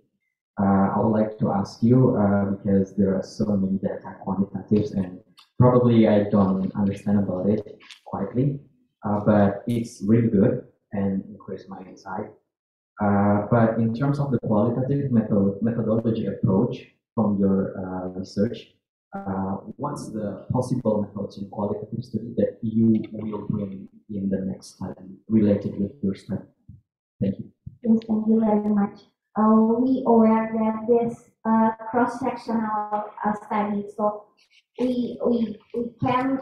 I would like to ask you, because there are so many data quantitatives and probably I don't understand about it quietly, but it's really good and increased my insight. But in terms of the qualitative methodology approach from your research, what's the possible methods in qualitative study that you will bring in the next study related with your study? Thank you. Yes, thank you very much. We aware that this cross-sectional study, so we can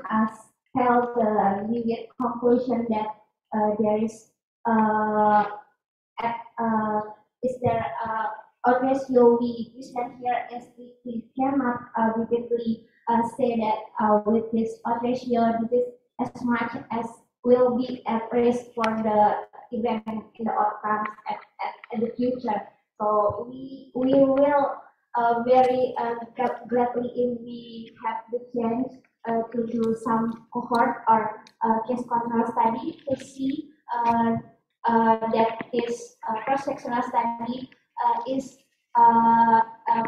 tell the immediate conclusion that there is always we stand here as we cannot vividly say that with this ratio, this is as much as will be at risk for the event in the outcomes at the future. So we will very gladly if we have the chance to do some cohort or case control study to see that this cross-sectional study is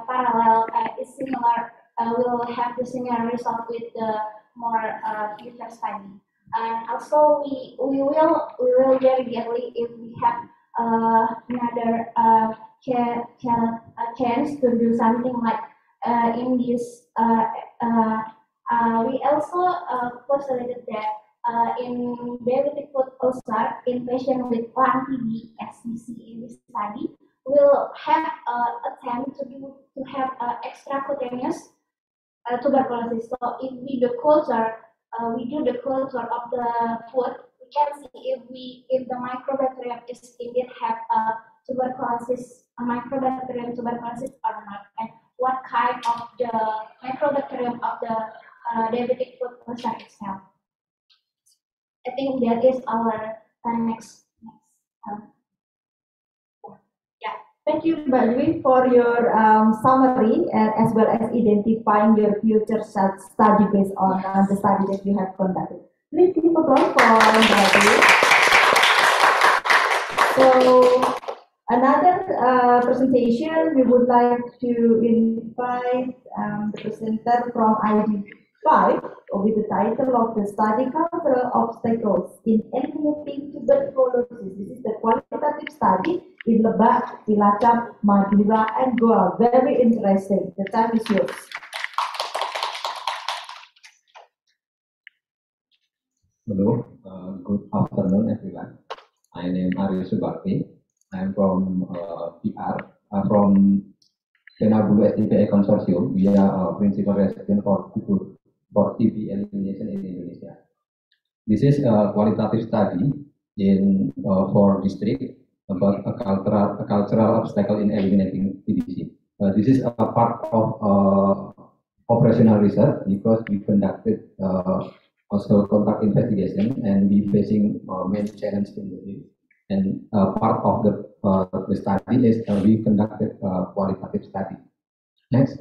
parallel, is similar, will have the similar result with the more future study. And also we will very gladly if we have another chance to do something like in this. We also postulated that in diabetic foot ulcer in patients with lung TB, as we see in this study, will have attempt to have extracutaneous tuberculosis. So if we do the culture of the foot, we can see if the microbacterium is indeed have microbacterium tuberculosis or not, and what kind of the microbacterium of the diabetic foot ulcer itself. I think that is our next. Thank you, Mbak Dwi, for your summary and as well as identifying your future study based on the study that you have conducted. Please give a applause for Mbak Dwi. So, another presentation, we would like to invite the presenter from ID5 with the title of the study cultural obstacles in eliminating tuberculosis. This is the qualitative study in Lebak, Cilacap, Madura, and Goa. Very interesting. The time is yours. Hello, good afternoon, everyone. My name is Arya Subakti. I am from PR, from Penabulu STPA Consortium. We are a principal resident for Pukul for TB elimination in Indonesia. This is a qualitative study in 4 districts about a cultural obstacle in eliminating TBC. This is a part of operational research because we conducted household contact investigation and we facing many challenges in the field. And part of the study is we conducted a qualitative study. Next.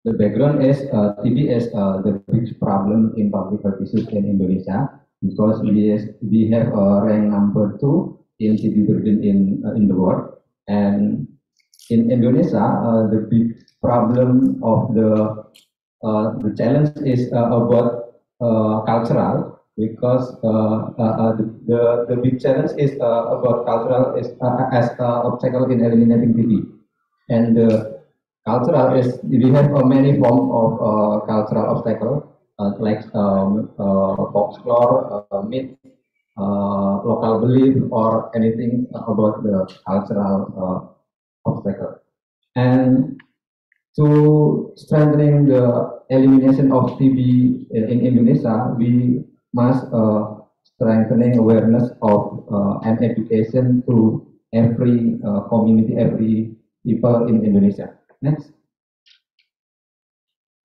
The background is TB is the big problem in public health issues in Indonesia because we have rank number 2 in TB burden in the world, and in Indonesia the big problem of the challenge is about cultural, because the big challenge is about cultural is as obstacle in eliminating TB, and the cultural is we have many forms of cultural obstacle like folklore, myth, local belief, or anything about the cultural obstacle. And to strengthening the elimination of TB in Indonesia, we must strengthening awareness of and education to every community, every people in Indonesia. Next.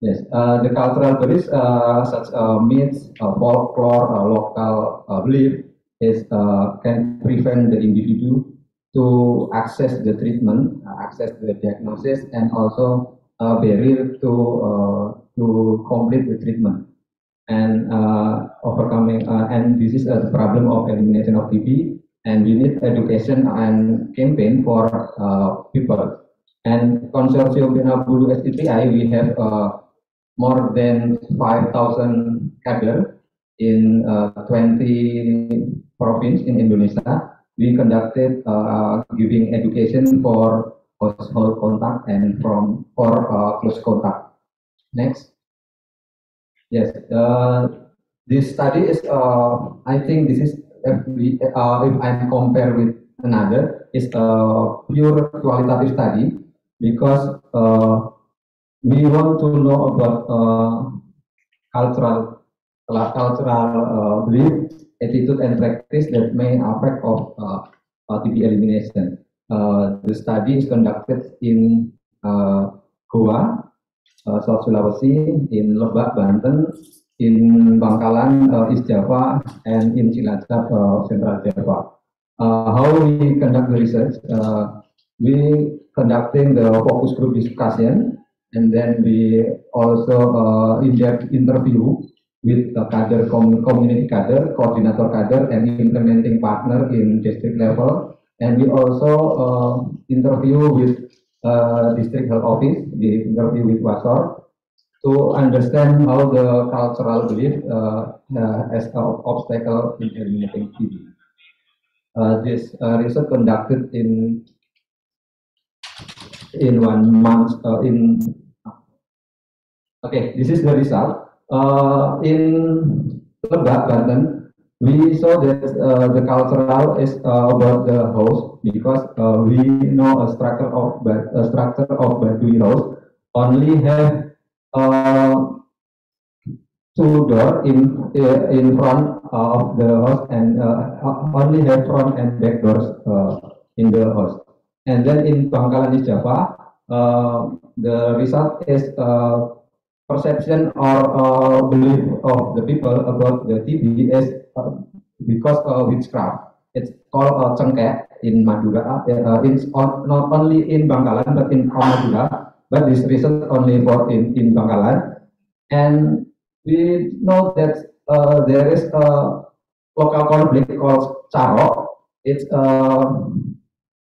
Yes, the cultural beliefs such myths, folklore, local belief is can prevent the individual to access the treatment, access the diagnosis, and also barrier to complete the treatment. And overcoming, and this is the problem of elimination of TB, and we need education and campaign for people. And Consortium Bulu STPI, we have more than 5,000 cadre in 20 provinces in Indonesia. We conducted giving education for household contact and for close contact. Next. Yes, this study is, I think this is, if I compare with another, is a pure qualitative study, because we want to know about cultural belief, attitude, and practice that may affect of TB elimination. The study is conducted in Goa, South Sulawesi, in Lebak, Banten, in Bangkalan, East Java, and in Cilacap, Central Java. How we conduct the research? We conducting the focus group discussion, and then we also in-depth interview with the cadre, community cadre, coordinator cadre, and implementing partner in district level. And we also interview with district health office, we interview with WASOR to understand how the cultural belief as an obstacle in eliminating TB. This research conducted in 1 month. Okay, this is the result. In Lebak, Banten, we saw that the cultural is about the house, because we know a structure of Baduy house only have 2 doors in front of the house, and only have front and back doors in the house. And then in Bangkalan, East Java, the result is perception or belief of the people about the TB is because of witchcraft. It's called cengkeh in Madura. It's not only in Bangkalan but in Madura. But this research only for in Bangkalan. And we know that there is a local conflict called Carok. It's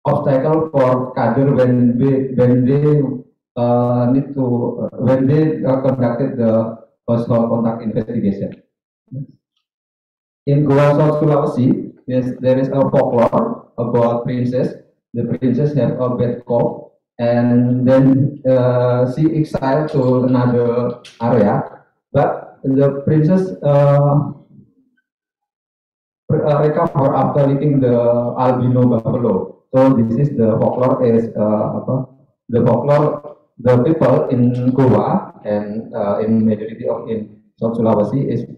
obstacle for cadre when they conducted the household contact investigation. In Goa, South Sulawesi, there is a folklore about princess. The princess have a bad cough, and then she exiled to another area, but the princess recover after licking the albino buffalo. So this is the folklore is the folklore. The people in Goa and in majority of in South Sulawesi is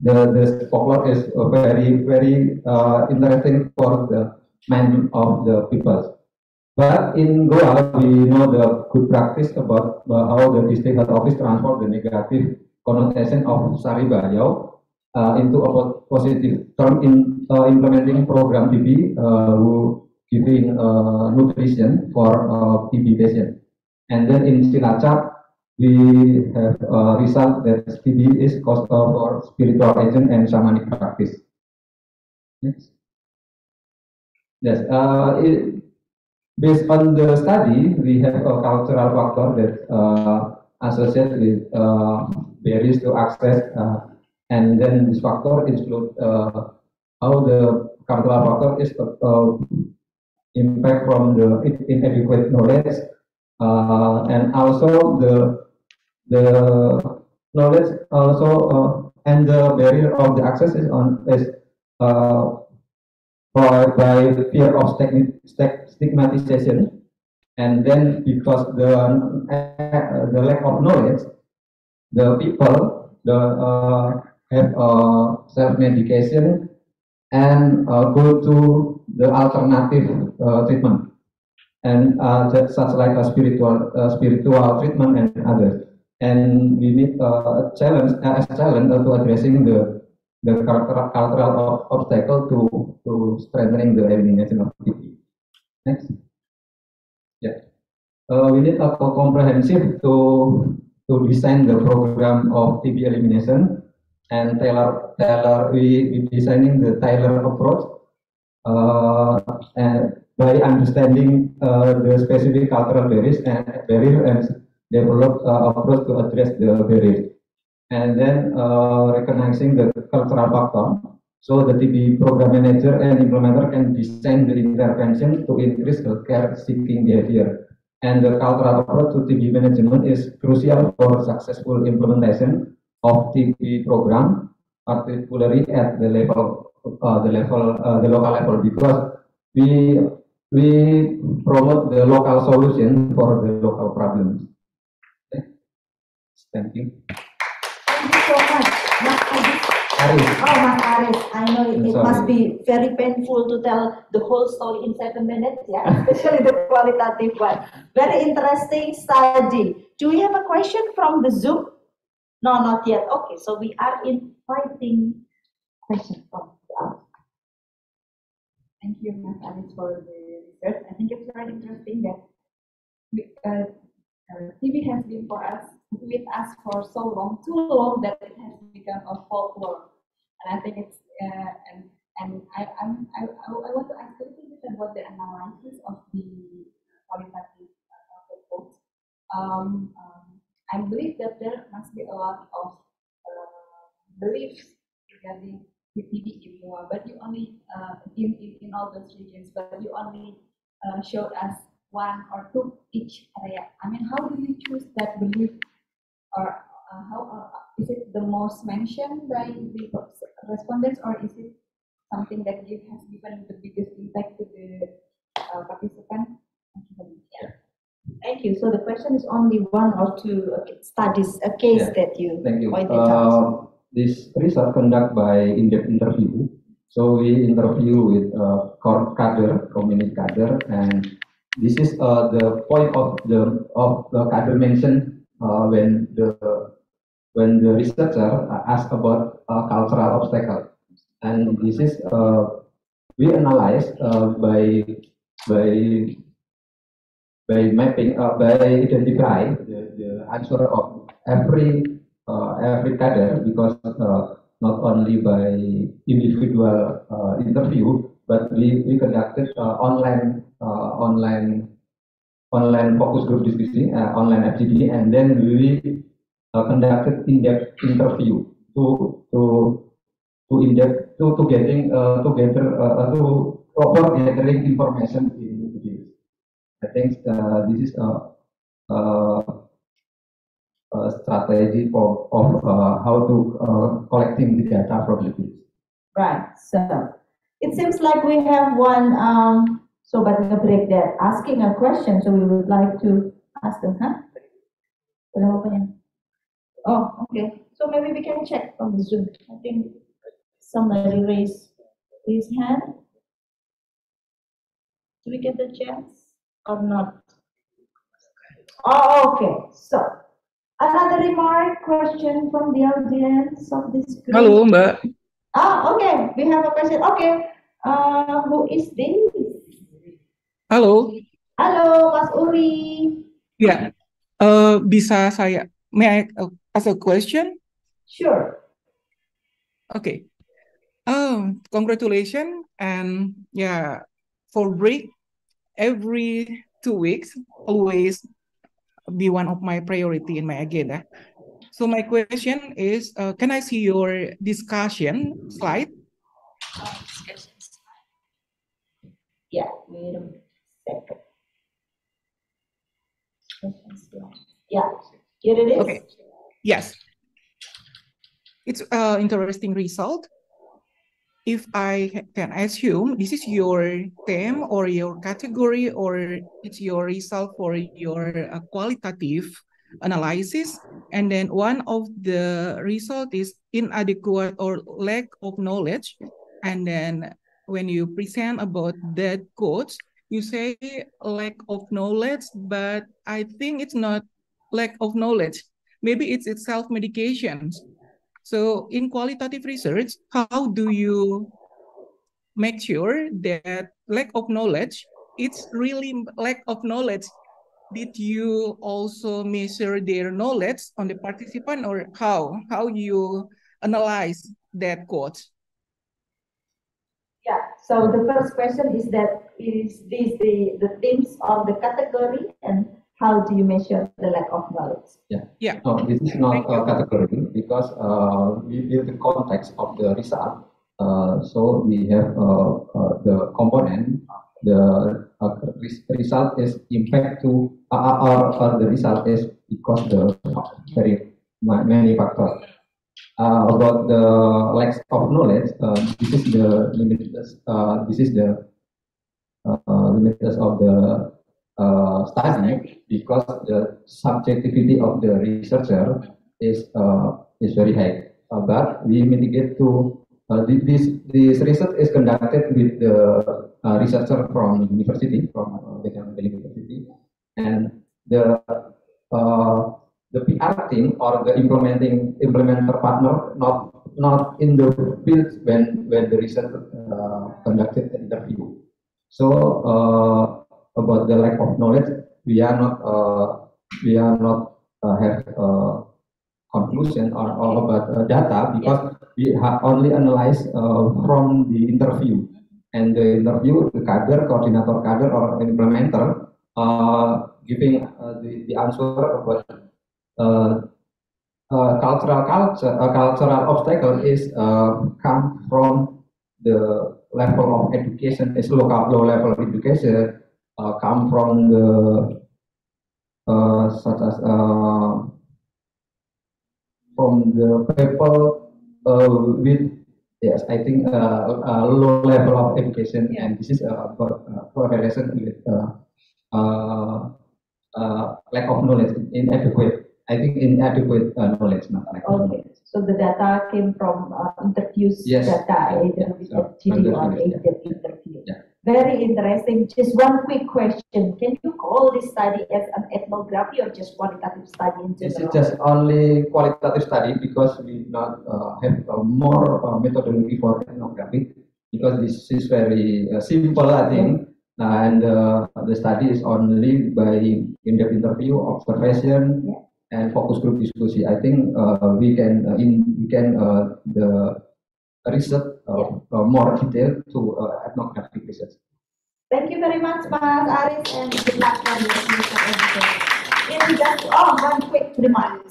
the folklore is very interesting for the mind of the people. But in Goa, we know the good practice about how the district health office transform the negative connotation of Sari Bayau into a positive term in implementing program TB, who giving nutrition for TB patient. And then in Cilacap, we have a result that TB is cause for spiritual agent and shamanic practice. Next. Yes, based on the study, we have a cultural factor that associated with barriers to access, and then this factor include how the cultural factor is impact from the inadequate knowledge, and also the knowledge also and the barrier of the access is by fear of stigmatization, and then because the lack of knowledge, the people have self-medication and go to the alternative treatment, and such like a spiritual treatment and others. And we need a challenge to addressing the cultural obstacle to strengthening the elimination of TB. Next. Yeah. We need a comprehensive to design the program of TB elimination, and we designing the tailored approach and by understanding the specific cultural barriers and develop approach to address the barriers, and then recognizing the cultural factor. So the TB program manager and implementer can design the intervention to increase healthcare seeking behavior. And the cultural approach to TB management is crucial for successful implementation of TB program, particularly at the local level, because we promote the local solution for the local problems. Okay. Thank you. Thank you so much, Mas Aris. Oh, Mas Aris, I know it must be very painful to tell the whole story in 7 minutes, yeah, especially the qualitative one. Very interesting study. Do we have a question from the Zoom? No, not yet. Okay, so we are inviting questions from the audience. Thank you, Mas Aris, for the research. I think it's very interesting that TB has been with us for so long, too long, that it has become a folklore. And I think it's and I want to ask a little bit about the analysis of the qualitative approach. I believe that there must be a lot of beliefs regarding the TB in Goa, but you only in all those regions, but you only showed us 1 or 2 each area. I mean, how do you choose that belief, or how is it the most mentioned by the respondents, or is it something that has given the biggest impact to the participant? Thank you. So the question is only 1 or 2 studies, a case that you pointed out. This research conducted by in-depth interview. So we interview with cadre, community cadre, and this is the point of the cadre mentioned when the researcher asked about cultural obstacle, and this is we analyze by mapping by identify the answer of every cadre, because not only by individual interview, but we conducted online focus group discussion, online FGD, and then we conducted in-depth interview to proper gathering information in this. I think this is a strategy of how to collecting the data from the field. Right. So it seems like we have one sobat nge-break there asking a question, so we would like to ask them, huh? Oh, okay. So maybe we can check from the Zoom. I think somebody raised his hand. Do we get the chance or not? Oh, okay. So another remark, question from the audience of this group. Halo, Mbak. Ah, okay. We have a question. Okay. Who is this? Halo. Halo, Mas Uri. Ya, Bisa saya, may I ask a question? Sure. Okay. Congratulations, and yeah, for BreaK, every 2 weeks always be one of my priority in my agenda. So my question is, can I see your discussion slide? Yeah, wait a second. Yeah, here it is. Okay. Yes. It's an interesting result. If I can assume, this is your theme or your category, or it's your result for your qualitative analysis. And then one of the result is inadequate or lack of knowledge. And then when you present about that quotes, you say lack of knowledge, but I think it's not lack of knowledge. Maybe it's self-medication. So in qualitative research, how do you make sure that lack of knowledge, it's really lack of knowledge? Did you also measure their knowledge on the participant, or how you analyze that quote? Yeah, so the first question is that is this the themes of the category, and how do you measure the lack of knowledge? Yeah. No, this is not a category because we build the context of the result. So we have the component. The result is impact to or the result is because the very many factors. About the lack of knowledge, this is the limits. This is the limits of the study, because the subjectivity of the researcher is very high. But we mitigate to this research is conducted with the researcher from university, from the university, and the PR team or the implementer partner not in the field when the research conducted the interview. So about the lack of knowledge, we are not have conclusion or about data, because we have only analyzed from the interview, and the interview, the cadre, coordinator cadre or implementer giving the answer about cultural obstacle is come from the level of education, is low level education, come from the such as from the people with I think low level of education, and this is correlation with lack of knowledge, inadequate. I think inadequate knowledge, not lack of knowledge. So the data came from interviews data, either with FGD or aided interview. Very interesting. Just one quick question. Can you call this study as an ethnography or just qualitative study in general? This is just only qualitative study, because we not have more methodology for ethnography, because this is very simple, I think. And the study is only by in-depth interview, observation, and focus group discussion. I think we can the research more detailed to ethnographic research. Thank you very much, Mas Aris, and good luck for your future education. In just one quick remark.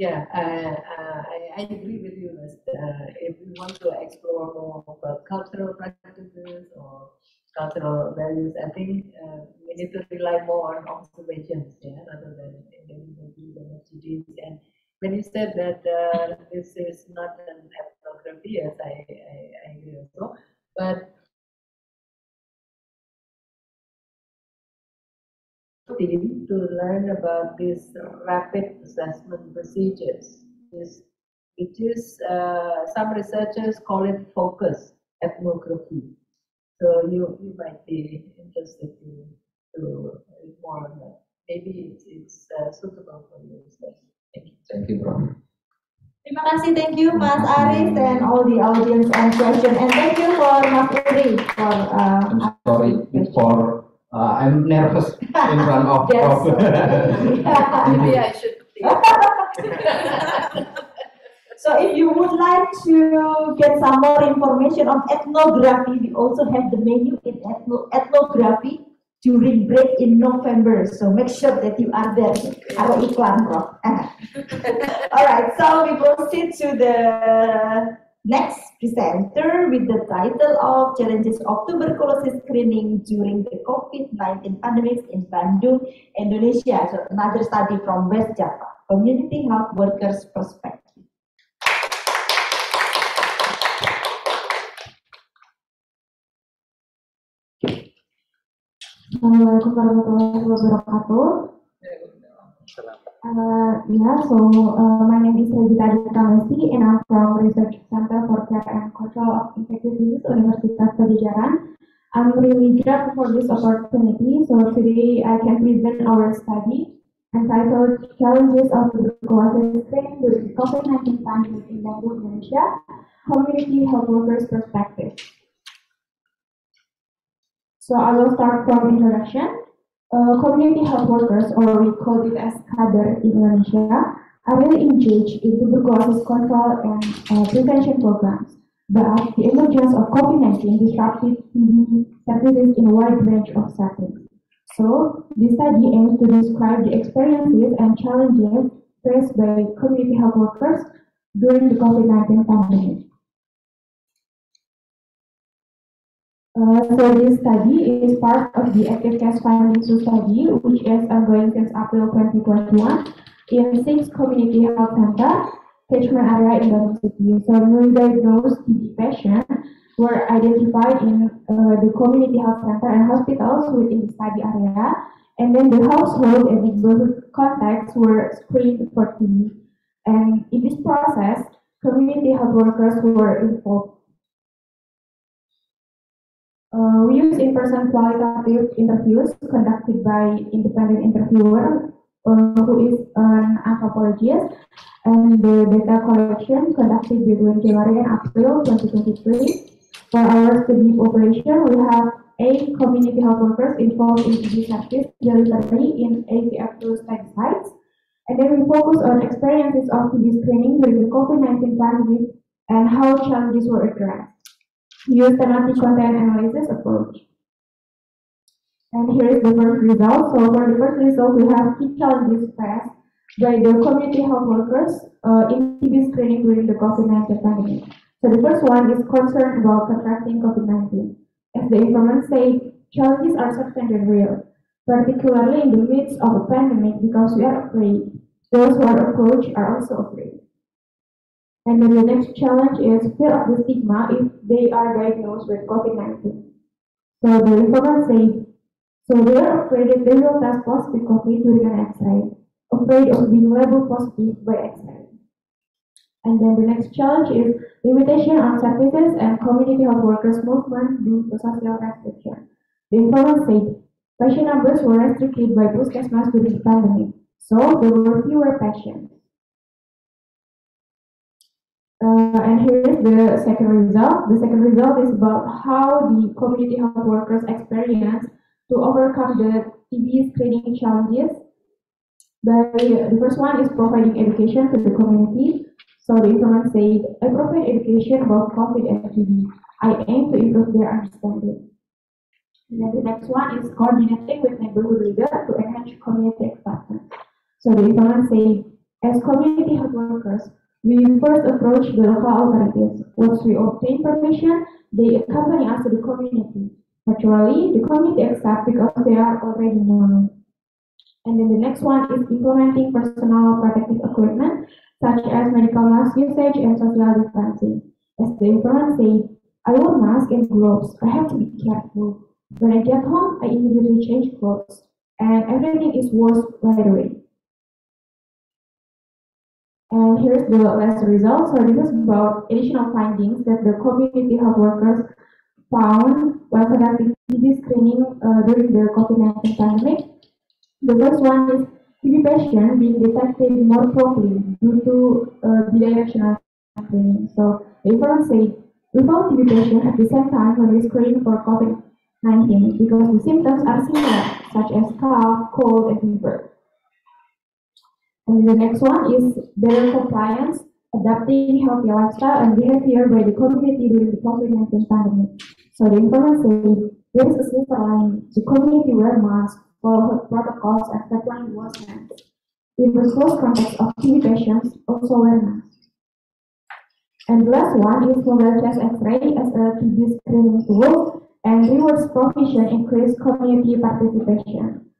I agree with you, Mas. If we want to explore more about cultural practices or cultural values, I think we need to rely more on observations, rather than FGDs. And when you said that this is not an ethnography, yes, I agree also. But to learn about these rapid assessment procedures, which is some researchers call it focus ethnography. So you might be interested to read more on that. Maybe it's suitable for your research. Thank you. Thank you, Prof. Terima kasih, thank you, Mas Aris, and all the audience and question, and thank you for Mas Uri for. I'm sorry for I'm nervous in front of Prof. Maybe I should. So if you would like to get some more information on ethnography, we also have the menu in ethnography during break in November. So make sure that you are there. Aro iklan, Prof. All right, so we proceed to the next presenter with the title of Challenges of Tuberculosis Screening During the COVID-19 Pandemic in Bandung, Indonesia. So another study from West Java, Community Health Workers Perspective. Assalamualaikum warahmatullahi wabarakatuh. My name is Kristanti and I'm from Research Center for Care and Control of Infectious Disease, Universitas Bicara. I'm really grateful for this opportunity. So today I can present our study entitled Challenges of Tuberculosis Screening During the COVID-19 Pandemic in Bandung, Indonesia, Community Health Workers Perspective. So I will start from introduction. Community health workers, or we call it as kader in Indonesia, are really engaged in tuberculosis control and prevention programs. But the emergence of COVID-19 disrupted services in a wide range of settings. So this study aims to describe the experiences and challenges faced by community health workers during the COVID-19 pandemic. So this study is part of the active case findings study, which is ongoing since April 2021 in 6 community health centers, catchment area in Bandung City. So newly diagnosed TB patients were identified in the community health center and hospitals within the study area, and then the household and neighborhood contacts were screened for TB. And in this process, community health workers were involved. We use in-person qualitative interviews conducted by independent interviewer who is an anthropologist, and the data collection conducted between January and April 2023. For our study population, we have 8 community health workers involved in TB service delivery in S.Kep study sites, and then we focus on experiences of TB screening during the COVID-19 pandemic and how challenges were addressed. Use thematic content analysis approach. And here is the first result. So for the first result, we have key challenges faced by the community health workers in TB screening during the COVID-19 pandemic. So the first one is concern about contracting COVID-19. As the informant said, challenges are substantially real, particularly in the midst of a pandemic because we are afraid. Those who are approached are also afraid. And then the next challenge is fear of the stigma if they are diagnosed with COVID-19. So the informant said, so they are afraid that they will test positive COVID during an X-ray, afraid of being labeled positive by X-ray. And then the next challenge is limitation on services and community health workers movement due to social restriction. The informant said, patient numbers were restricted by puskesmas during the pandemic, so there were fewer patients. And here is the second result. The second result is about how the community health workers experience to overcome the TB screening challenges. The first one is providing education to the community. So the informant said, I provide education about COVID and TB. I aim to improve their understanding. And then the next one is coordinating with neighborhood leaders to enhance community acceptance. So the informant said, as community health workers, we first approach the local authorities. Once we obtain permission, they accompany us to the community. Naturally, the community accepts because they are already known. And then the next one is implementing personal protective equipment, such as medical mask usage and social distancing. As the informant said, I wear mask and gloves. I have to be careful. When I get home, I immediately change clothes, and everything is washed right away. And here's the last result. So this is about additional findings that the community health workers found while conducting TB screening during the COVID-19 pandemic. The first one is TB patients being detected more promptly due to bidirectional screening. So the informant said, we found TB patients at the same time when we screened for COVID-19 COVID-19 because the symptoms are similar, such as cough, cold, and fever. And the next one is better compliance, adapting healthy lifestyle and behavior by the community during the COVID-19 pandemic. So the information says there is a silver line. The community wear masks, follow health protocols, and frequently wash hands. In the close contact of TB patients, also wear masks. And the last one is mobile chest X-ray as a TB screening tool and rewards provision increase community participation.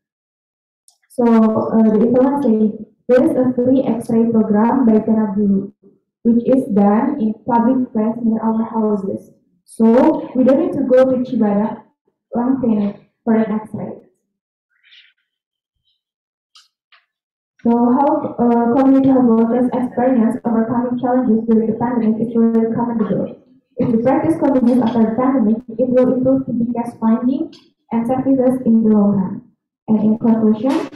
So the information there is a free X-ray program by Bulu, which is done in public place near our houses. So we don't need to go to Cibadak, Langfene for an X-ray. So how community health workers experience overcoming challenges during the pandemic is really commendable. If the practice continues after the pandemic, it will improve the case finding and services in the long run. And in conclusion,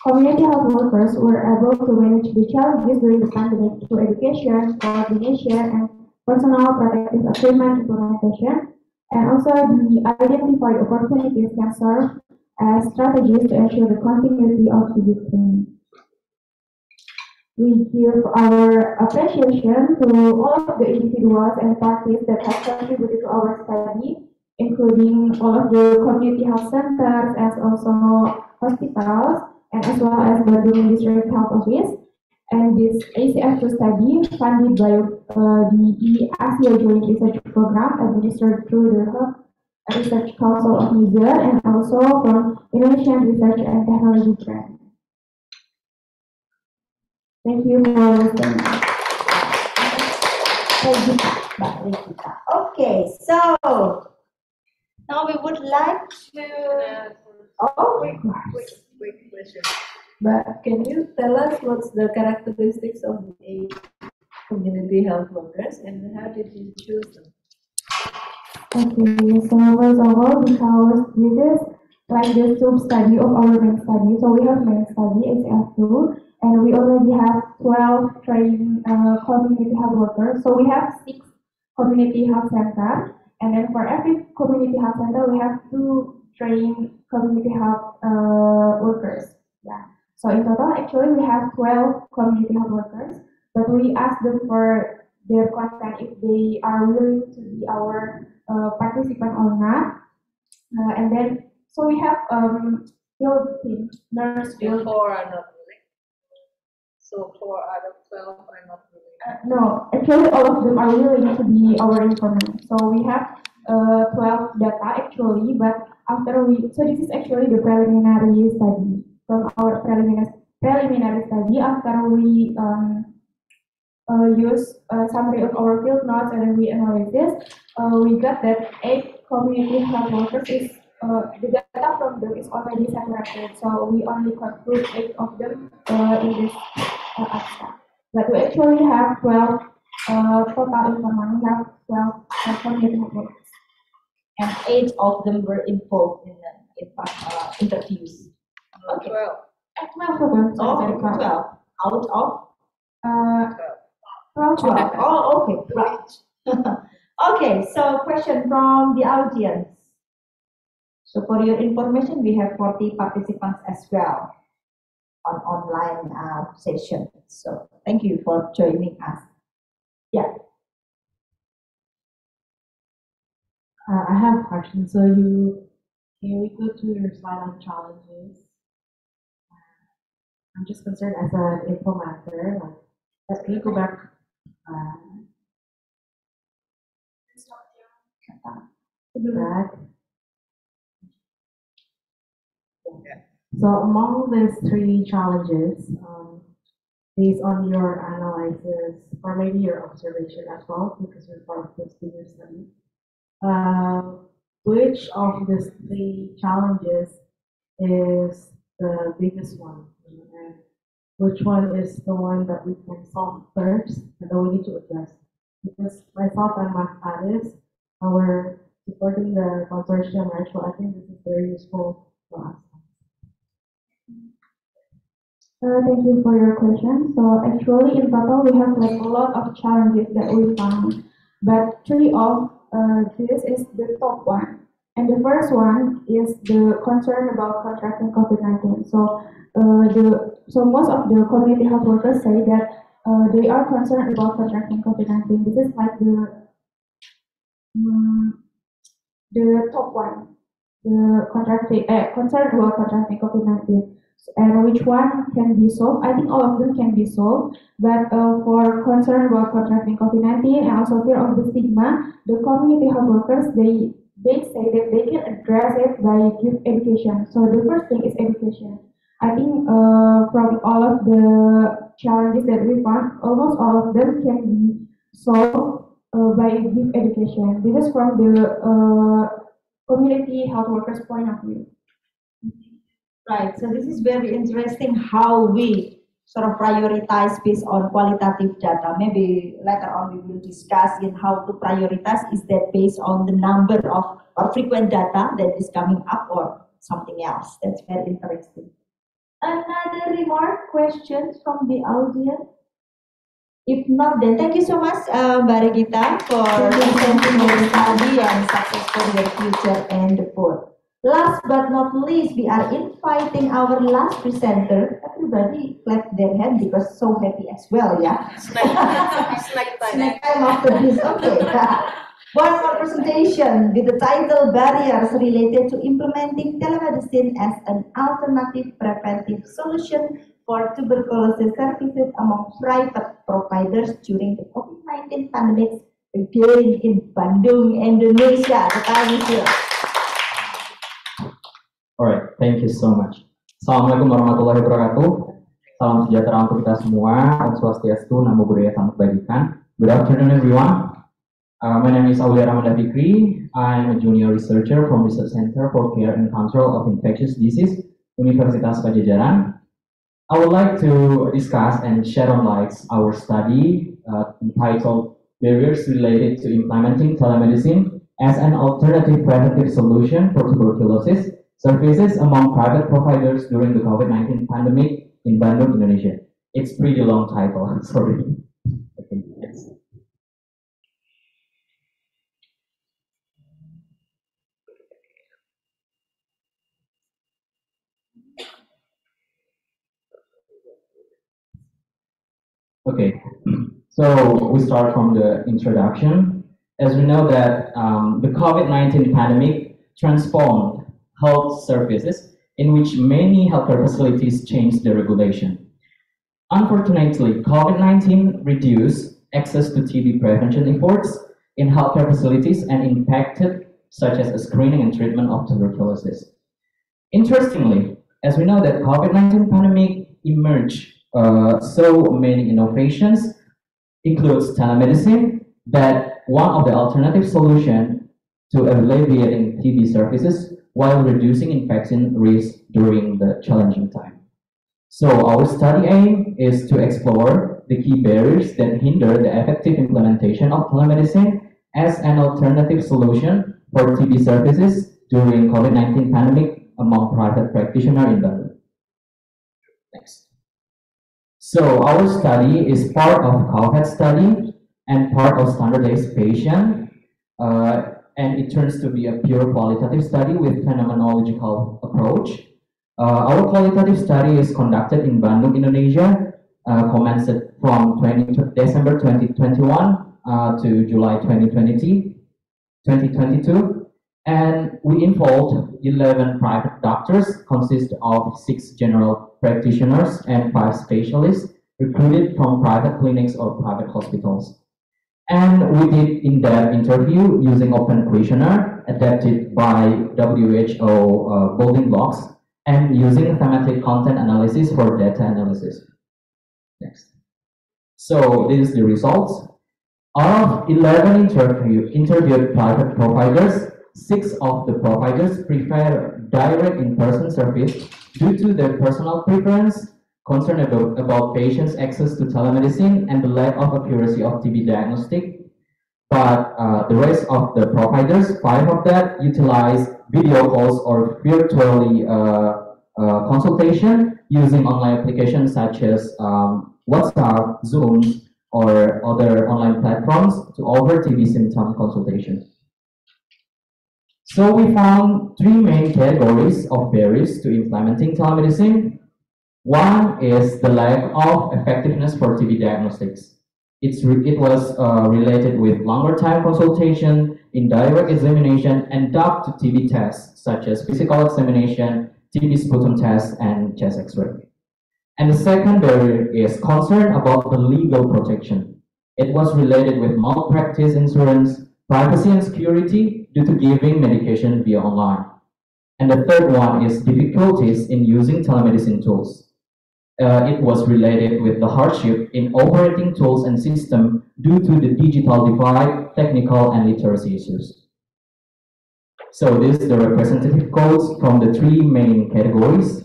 community health workers were able to manage the challenges during the pandemic through education, coordination, and personal protective equipment implementation, and also the identified opportunities can serve as strategies to ensure the continuity of the screening. We give our appreciation to all of the individuals and parties that have contributed to our study, including all of the community health centers, as also hospitals, and as well as the Bandung District Health Office, and this ACF2 study funded by the Asia Joint Research Program administered through the Health Research Council of New Zealand and also from Indonesian Research and Technology Grant. Thank you for listening. Okay, so now we would like to. Quick question. But can you tell us what's the characteristics of a community health workers and how did you choose them? Okay, so first of all, because this is like the sub-study of our main study. So we have main study, ACF2, and we already have 12 trained community health workers. So we have 6 community health centers, and then for every community health center, we have 2 trained community health workers. Yeah. So in total, actually, we have 12 community health workers, but we ask them for their consent if they are willing to be our participant or not. And then, so we have field team, nurse field. 4 are not willing. So 4 out of 12 are not willing. No, actually, all of them are willing to be our informant. So we have 12 data actually, but after so this is actually the preliminary study. From our preliminary study, after we use summary of our field notes and then we analyze, we got that 8 community health workers is the data from them is already separated. So we only conclude 8 of them in this abstract. But we actually have 12 total information. We have 12 community health workers. And 8 of them were involved in interviews. Okay. 12. 12 of them. Oh, 12. Out of? 12. Oh, okay. Right. Okay, so question from the audience. So for your information, we have 40 participants as well on online session. So thank you for joining us. Yeah. I have a question. So we go to your slide on challenges. I'm just concerned as an implementer. Like, can you go back? Back. So among these 3 challenges, based on your analysis or maybe your observation as well, because you're part of this study, which of these 3 challenges is the biggest one, and which one is the one that we can solve first and then we need to address? Because myself and my Aris, we're supporting the consortium, right? So I think this is very useful for us. Thank you for your question. So actually, in total, we have like a lot of challenges that we found, but 3 of this is the top one, And the first one is the concern about contracting COVID-19. So, most of the community health workers say that they are concerned about contracting COVID-19. This is like the top one, the concern about contracting COVID-19. And which one can be solved? I think all of them can be solved, but for concern about contracting COVID-19 and also fear of the stigma, the community health workers, they say that they can address it by give education. So the first thing is education. I think from all of the challenges that we found, almost all of them can be solved by give education. This is from the community health workers' point of view. Right, so this is very interesting how we sort of prioritize based on qualitative data. Maybe later on we will discuss in how to prioritize. Is that based on the number of or frequent data that is coming up or something else? That's very interesting. Another remark, questions from the audience? If not, then thank you so much, Mbak Regita, for presenting your study and success for your future and the board. Last but not least, we are inviting our last presenter. Everybody clap their hand because so happy as well, yeah? Snack time after this, okay. One more presentation with the title Barriers Related to Implementing Telemedicine as an Alternative Preventive Solution for Tuberculosis Services Among Private Providers During the COVID-19 Pandemic, again in Bandung, Indonesia. The time is here. Alright, thank you so much. Assalamualaikum warahmatullahi wabarakatuh. Salam sejahtera untuk kita semua. Om Swastiastu, Namo Buddhaya Salam Kebajikan. Good afternoon, everyone. My name is Aulia Ramanda Fikri. I'm a junior researcher from Research Center for Care and Control of Infectious Disease, Universitas Pajajaran. I would like to discuss and shed on light our study entitled Barriers Related to Implementing Telemedicine as an Alternative Preventive Solution for Tuberculosis Services Among Private Providers During the COVID-19 Pandemic in Bandung, Indonesia. It's pretty long title, sorry. Okay, yes. Okay, so we start from the introduction. As we know that the COVID-19 pandemic transformed health services in which many healthcare facilities changed their regulation. Unfortunately, COVID-19 reduced access to TB prevention efforts in healthcare facilities and impacted such as a screening and treatment of tuberculosis. Interestingly, as we know that COVID-19 pandemic emerged so many innovations, includes telemedicine, that one of the alternative solutions to alleviating TB services while reducing infection risk during the challenging time. So our study aim is to explore the key barriers that hinder the effective implementation of telemedicine as an alternative solution for TB services during COVID-19 pandemic among private practitioners in Bandung. Next. So our study is part of COVID study and part of standardized patient, and it turns to be a pure qualitative study with phenomenological approach. Our qualitative study is conducted in Bandung, Indonesia, commenced from December 2021 to July 2022, and we involved 11 private doctors, consist of 6 general practitioners and 5 specialists recruited from private clinics or private hospitals. And we did in-depth interview using open questionnaire adapted by WHO building blocks and using thematic content analysis for data analysis. Next. So this is the results. Out of 11 interviewed private providers, 6 of the providers prefer direct in-person service due to their personal preference, concern about patients' access to telemedicine, and the lack of accuracy of TB diagnostic. But the rest of the providers, 5 of that, utilize video calls or virtually consultation using online applications such as WhatsApp, Zoom, or other online platforms to offer TB symptom consultation. So we found three main categories of barriers to implementing telemedicine. One is the lack of effectiveness for TB diagnostics. It was related with longer time consultation, indirect examination, and doubt to TB tests such as physical examination, TB sputum test, and chest X-ray. And the second barrier is concern about the legal protection. It was related with malpractice insurance, privacy and security due to giving medication via online. And the third one is difficulties in using telemedicine tools. It was related with the hardship in operating tools and systems due to the digital divide, technical and literacy issues. So this is the representative codes from the three main categories.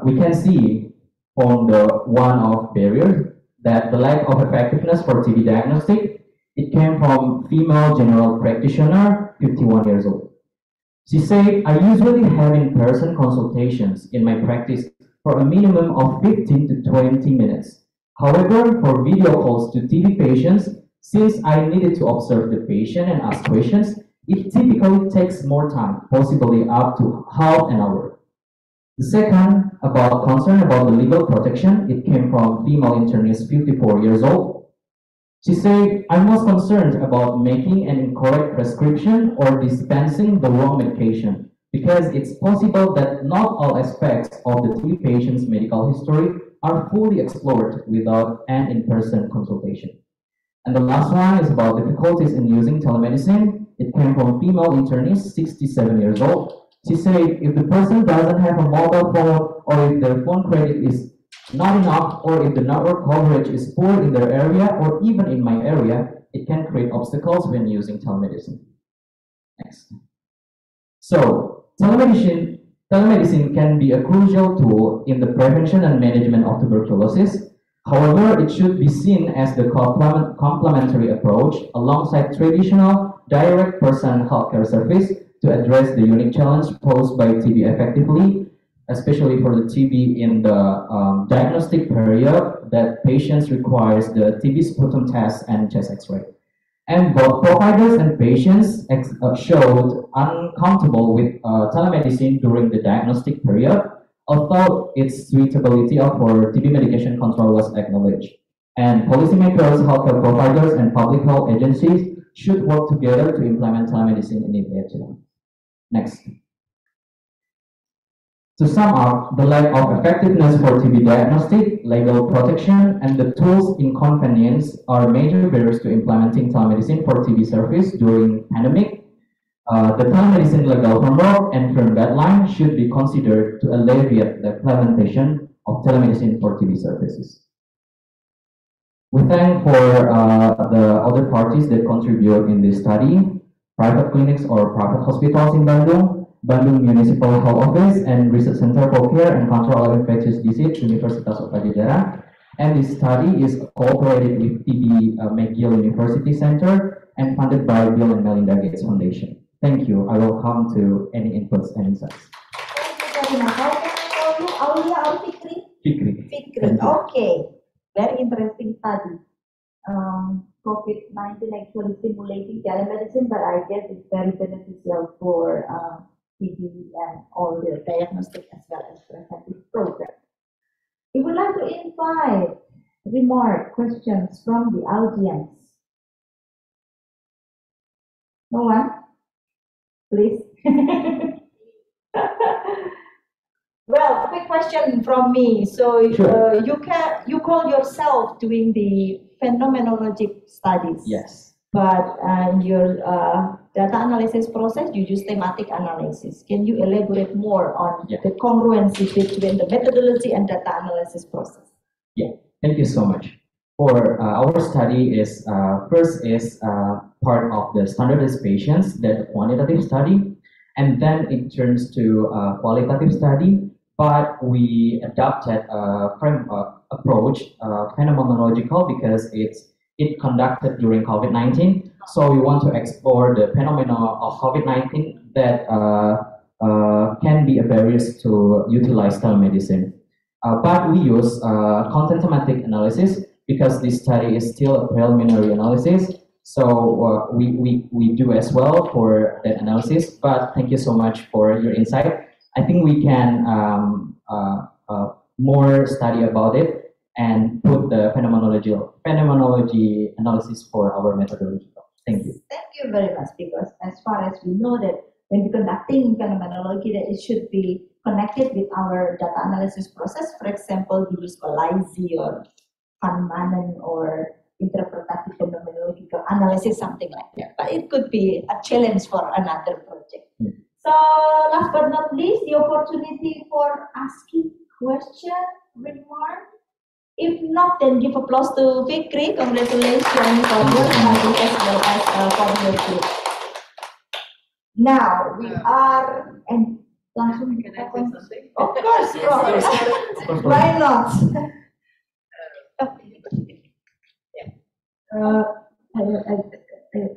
We can see on the one of barrier that the lack of effectiveness for TB diagnostic, it came from female general practitioner, 51 years old. She said, I usually have in-person consultations in my practice for a minimum of 15 to 20 minutes. However, for video calls to TB patients, since I needed to observe the patient and ask questions, it typically takes more time, possibly up to half an hour. The second, about concern about the legal protection, it came from female internist, 54 years old. She said, I was concerned about making an incorrect prescription or dispensing the wrong medication, because it's possible that not all aspects of the TB patient's medical history are fully explored without an in-person consultation. And the last one is about difficulties in using telemedicine. It came from female internist, 67 years old. She said, if the person doesn't have a mobile phone, or if their phone credit is not enough, or if the network coverage is poor in their area, or even in my area, it can create obstacles when using telemedicine. Next. So, telemedicine can be a crucial tool in the prevention and management of tuberculosis. However, it should be seen as the complementary approach alongside traditional direct person healthcare service to address the unique challenge posed by TB effectively, especially for the TB in the diagnostic period that patients requires the TB sputum test and chest X-ray. And both providers and patients showed uncomfortable with telemedicine during the diagnostic period, although its suitability for TB medication control was acknowledged. And policymakers, healthcare providers, and public health agencies should work together to implement telemedicine in Indonesia. Next. To sum up, the lack of effectiveness for TB diagnostic, legal protection, and the tools inconvenience are major barriers to implementing telemedicine for TB service during pandemic. The telemedicine legal framework and firm guidelines should be considered to alleviate the implementation of telemedicine for TB services. We thank for the other parties that contribute in this study, private clinics or private hospitals in Bandung, Bandung Municipal Health Office, and Research Center for Care and Control of Infectious Disease, Universitas of Bicara. And this study is cooperated with TB McGill University Center and funded by Bill and Melinda Gates Foundation. Thank you. I will come to any inputs and insights. Thank you very much. How can I call you? Aulia or Fikri? Fikri. Fikri. Okay. Very interesting study. COVID-19 actually stimulating telemedicine, but I guess it's very beneficial for TB and all the diagnostic as well as preventive program. We would like to invite remark, questions from the audience. No one? Please. Well, quick question from me. So Sure. You call yourself doing the phenomenologic studies. Yes. But in your data analysis process, you use thematic analysis. Can you elaborate more on the congruency between the methodology and data analysis process? Yeah, thank you so much. For our study is first is part of the standardized patients, then quantitative study, and then it turns to qualitative study. But we adopted a approach, phenomenological, because it conducted during COVID-19. So we want to explore the phenomena of COVID-19 that can be a barrier to utilize telemedicine. But we use content thematic analysis because this study is still a preliminary analysis. So we do as well for that analysis, but thank you so much for your insight. I think we can more study about it and put the phenomenology analysis for our methodology. Thank you. Thank you very much, because as far as we know that when we're conducting phenomenology, that it should be connected with our data analysis process. For example, we use Olaisi or Kahneman or interpretative phenomenological analysis, something like that. But it could be a challenge for another project. So last but not least, the opportunity for asking question, remark. If not, then give applause to Fikri. Congratulations for your study as well as for your group. Now we are and langsung Can I say something? Of course, why not?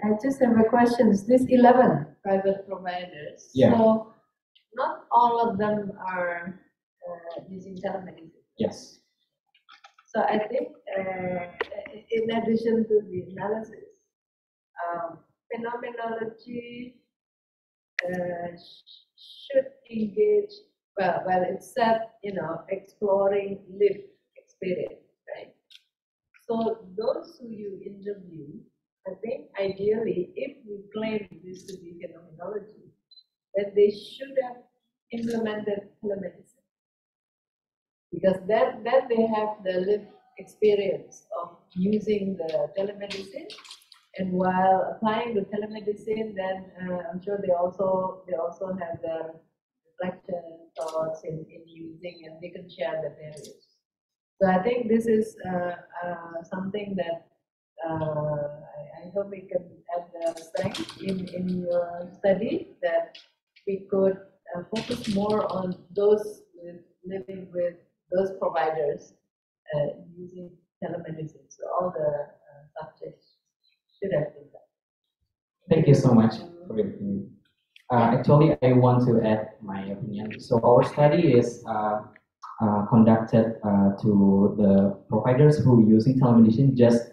I just have a question. These 11 private providers, so not all of them are using telemedicine. Yes. So I think in addition to the analysis, phenomenology should engage, well it said, exploring lived experience, right? So those who you interview, I think ideally, if we claim this to be phenomenology, then they should have implemented telemedicine. Because then they have the lived experience of using the telemedicine, and while applying the telemedicine, then I'm sure they also have the reflection thoughts in using, and they can share the values. So I think this is something that I hope we can add the strength in your study, that we could focus more on those living with those providers using telemedicine. So all the subjects should have been done. Thank you so much for your opinion. Actually, I want to add my opinion. So our study is conducted to the providers who are using telemedicine just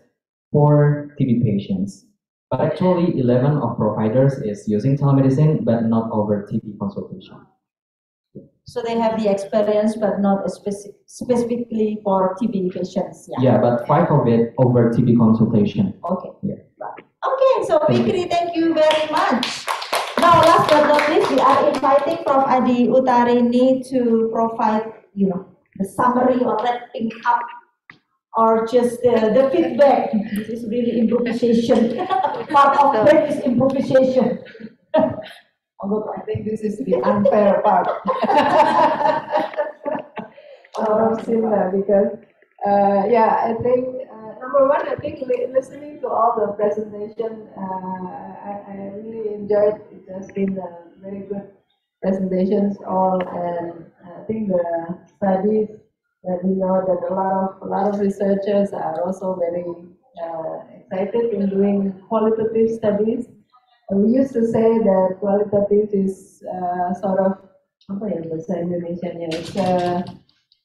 for TB patients. But actually, 11 of providers is using telemedicine, but not over TB consultation. So they have the experience, but not specifically for TB patients. Yeah, but 5 of it over TB consultation. Okay. Yeah. Okay, so Fikri, thank you very much. Now, last but not least, we are inviting Prof. Adi Utarini to provide, the summary or wrapping up, or just the feedback. This is really improvisation. Part of BreaK is improvisation. Although I think this is the unfair part. Sinta, because I think number one, I think listening to all the presentation, I really enjoyed. It has been a very good presentations all, and I think the studies that we know that a lot of researchers are also very excited in doing qualitative studies. We used to say that qualitative is sort of apa ya bahasa Indonesianya,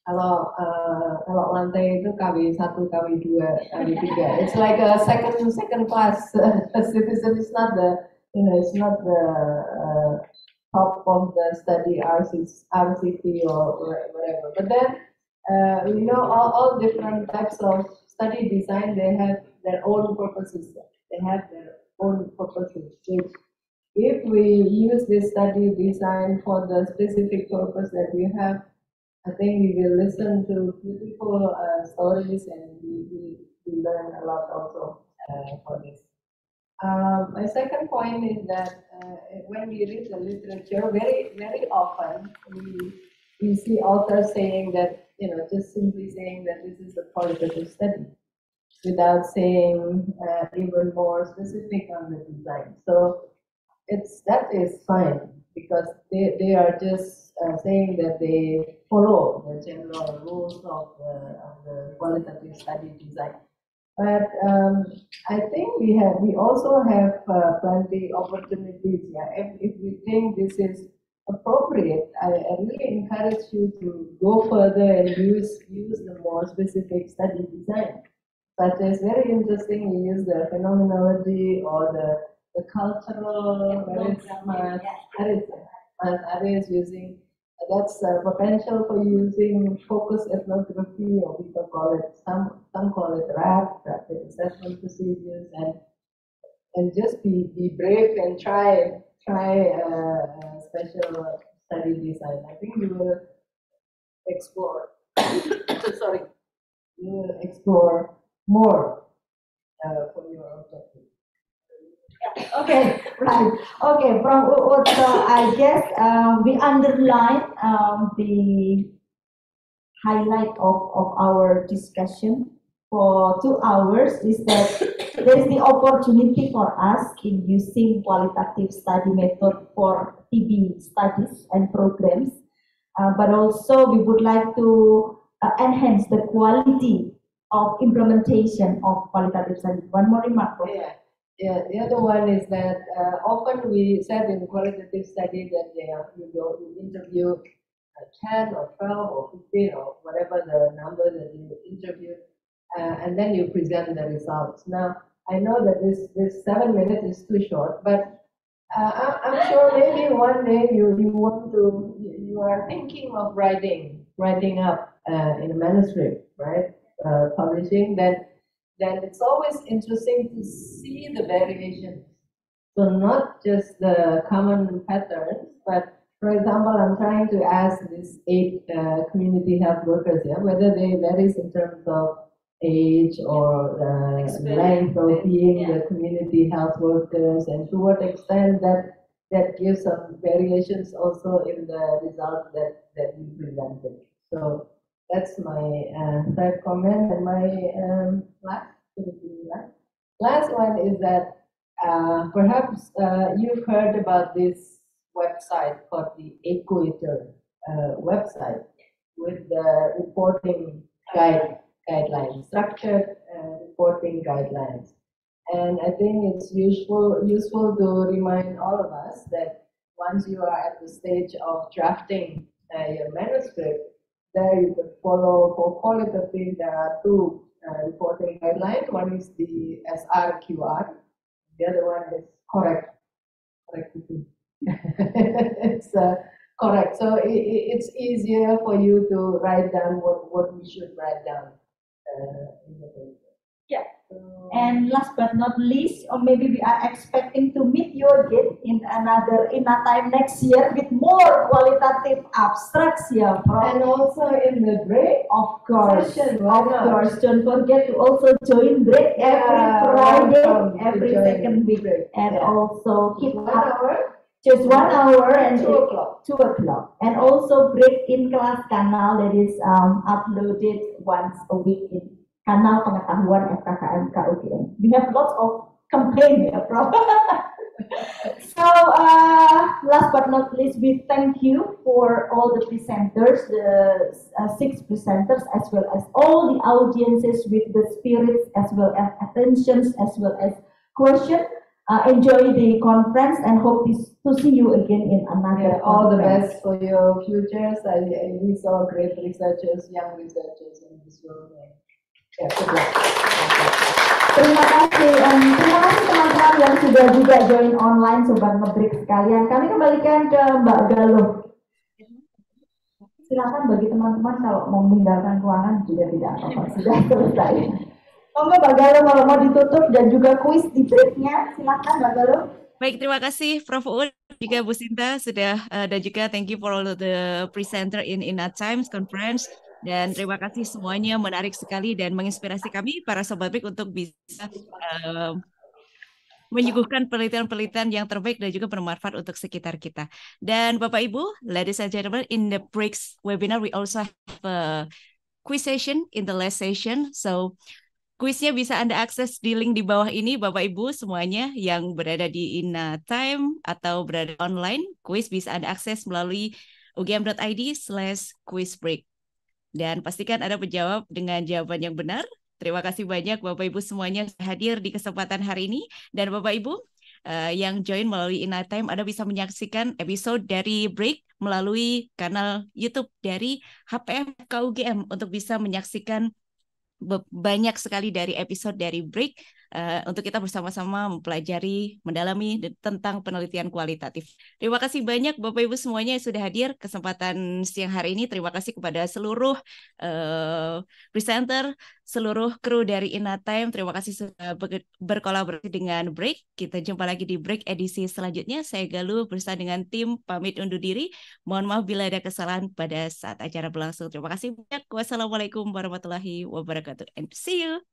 kalau lantai itu KW 1, KW 2, KW 3. It's like a second class citizen. It's not the top of the study RCT or whatever. But then all different types of study design, they have their own purposes. They have their own purposes, which if we use this study design for the specific purpose that we have, I think we will listen to beautiful stories, and we learn a lot also for this. My second point is that when we read the literature, very, very often we see authors saying that, just simply saying that this is a qualitative study, without saying even more specific on the design. So that is fine, because they are just saying that they follow the general rules of the qualitative study design. But I think we also have plenty opportunities. Yeah, if we think this is appropriate, I really encourage you to go further and use the more specific study design. such as very interesting. We use the phenomenology or the cultural. Areas using that's potential for using focus ethnography, or people call it some call it rapid assessment procedures, and just be brave and try special study design. I think we will explore. Sorry, we will explore more for your objective. Okay, right. Okay, Prof. Uut, so I guess we underline the highlight of our discussion for 2 hours is that there is the opportunity for us in using qualitative study method for TB studies and programs, but also we would like to enhance the quality of implementation of qualitative study. One more remark, Prof. Yeah, the other one is that often we said in qualitative study that you interview 10 or 12 or 15 or whatever the number that you interviewed, and then you present the results. Now, I know that this 7 minutes is too short, but I'm sure maybe one day you are thinking of writing up in a manuscript, right? Publishing, then it's always interesting to see the variations. So not just the common patterns, but for example, I'm trying to ask these 8 community health workers here whether they varies in terms of age or length of being the community health workers, and to what extent that gives some variations also in the results that we presented. So that's my third comment, and my last one is that perhaps you've heard about this website called the Equator website with the reporting guidelines, structured reporting guidelines. And I think it's useful to remind all of us that once you are at the stage of drafting your manuscript, there you could follow. For qualitative, there are 2 reporting guidelines. One is the SRQR, the other one is correct. It's correct. So it's easier for you to write down what we should write down in the paper. Yeah. And last but not least, or maybe we are expecting to meet you again in a time next year with more qualitative abstracts, yeah, Prof. And also in the break, of course, session, don't forget to also join break every Friday, every second week, and also keep 1 hour. Just 1 hour and 2 o'clock. 2 o'clock. And also break in class kanal that is uploaded once a week in kanal pengetahuan FK UGM. We have lots of campaign, yeah, Prof. So last but not least, we thank you for all the presenters, the 6 presenters, as well as all the audiences with the spirits, as well as attentions, as well as questions. Enjoy the conference and hope to see you again in another all the conference. best for your futures. We saw great researchers, young researchers in this room. Terima kasih teman-teman yang sudah juga join online, sobat nge-break sekalian. Kami kembalikan ke Mbak Galuh. Silakan bagi teman-teman kalau mau meninggalkan ruangan juga tidak apa-apa, sudah selesai. Mbak Galuh kalau mau ditutup dan juga kuis di breaknya, silakan Mbak Galuh. Baik, terima kasih Prof. Uut, juga Bu Sinta sudah dan juga thank you for all the presenter in that times conference. Dan terima kasih semuanya, menarik sekali dan menginspirasi kami para sobat BreaK untuk bisa menyuguhkan penelitian-penelitian yang terbaik dan juga bermanfaat untuk sekitar kita. Dan Bapak Ibu, ladies and gentlemen, in the BreaK's webinar we also have a quiz session in the last session. So kuisnya bisa Anda akses di link di bawah ini, Bapak Ibu semuanya yang berada di Time atau berada online. Kuis bisa Anda akses melalui ugm.id/quizbreak. Dan pastikan Anda menjawab dengan jawaban yang benar. Terima kasih banyak Bapak Ibu semuanya yang hadir di kesempatan hari ini. Dan Bapak Ibu yang join melalui Time, Anda bisa menyaksikan episode dari BreaK melalui kanal YouTube dari HPM FK UGM untuk bisa menyaksikan banyak sekali dari episode dari BreaK untuk kita bersama-sama mempelajari, mendalami tentang penelitian kualitatif. Terima kasih banyak Bapak Ibu semuanya yang sudah hadir kesempatan siang hari ini. Terima kasih kepada seluruh presenter, seluruh kru dari InnaTime. Terima kasih sudah berkolaborasi dengan BreaK. Kita jumpa lagi di BreaK edisi selanjutnya. Saya Galuh bersama dengan tim pamit undur diri. Mohon maaf bila ada kesalahan pada saat acara berlangsung. Terima kasih banyak. Wassalamualaikum warahmatullahi wabarakatuh. And see you.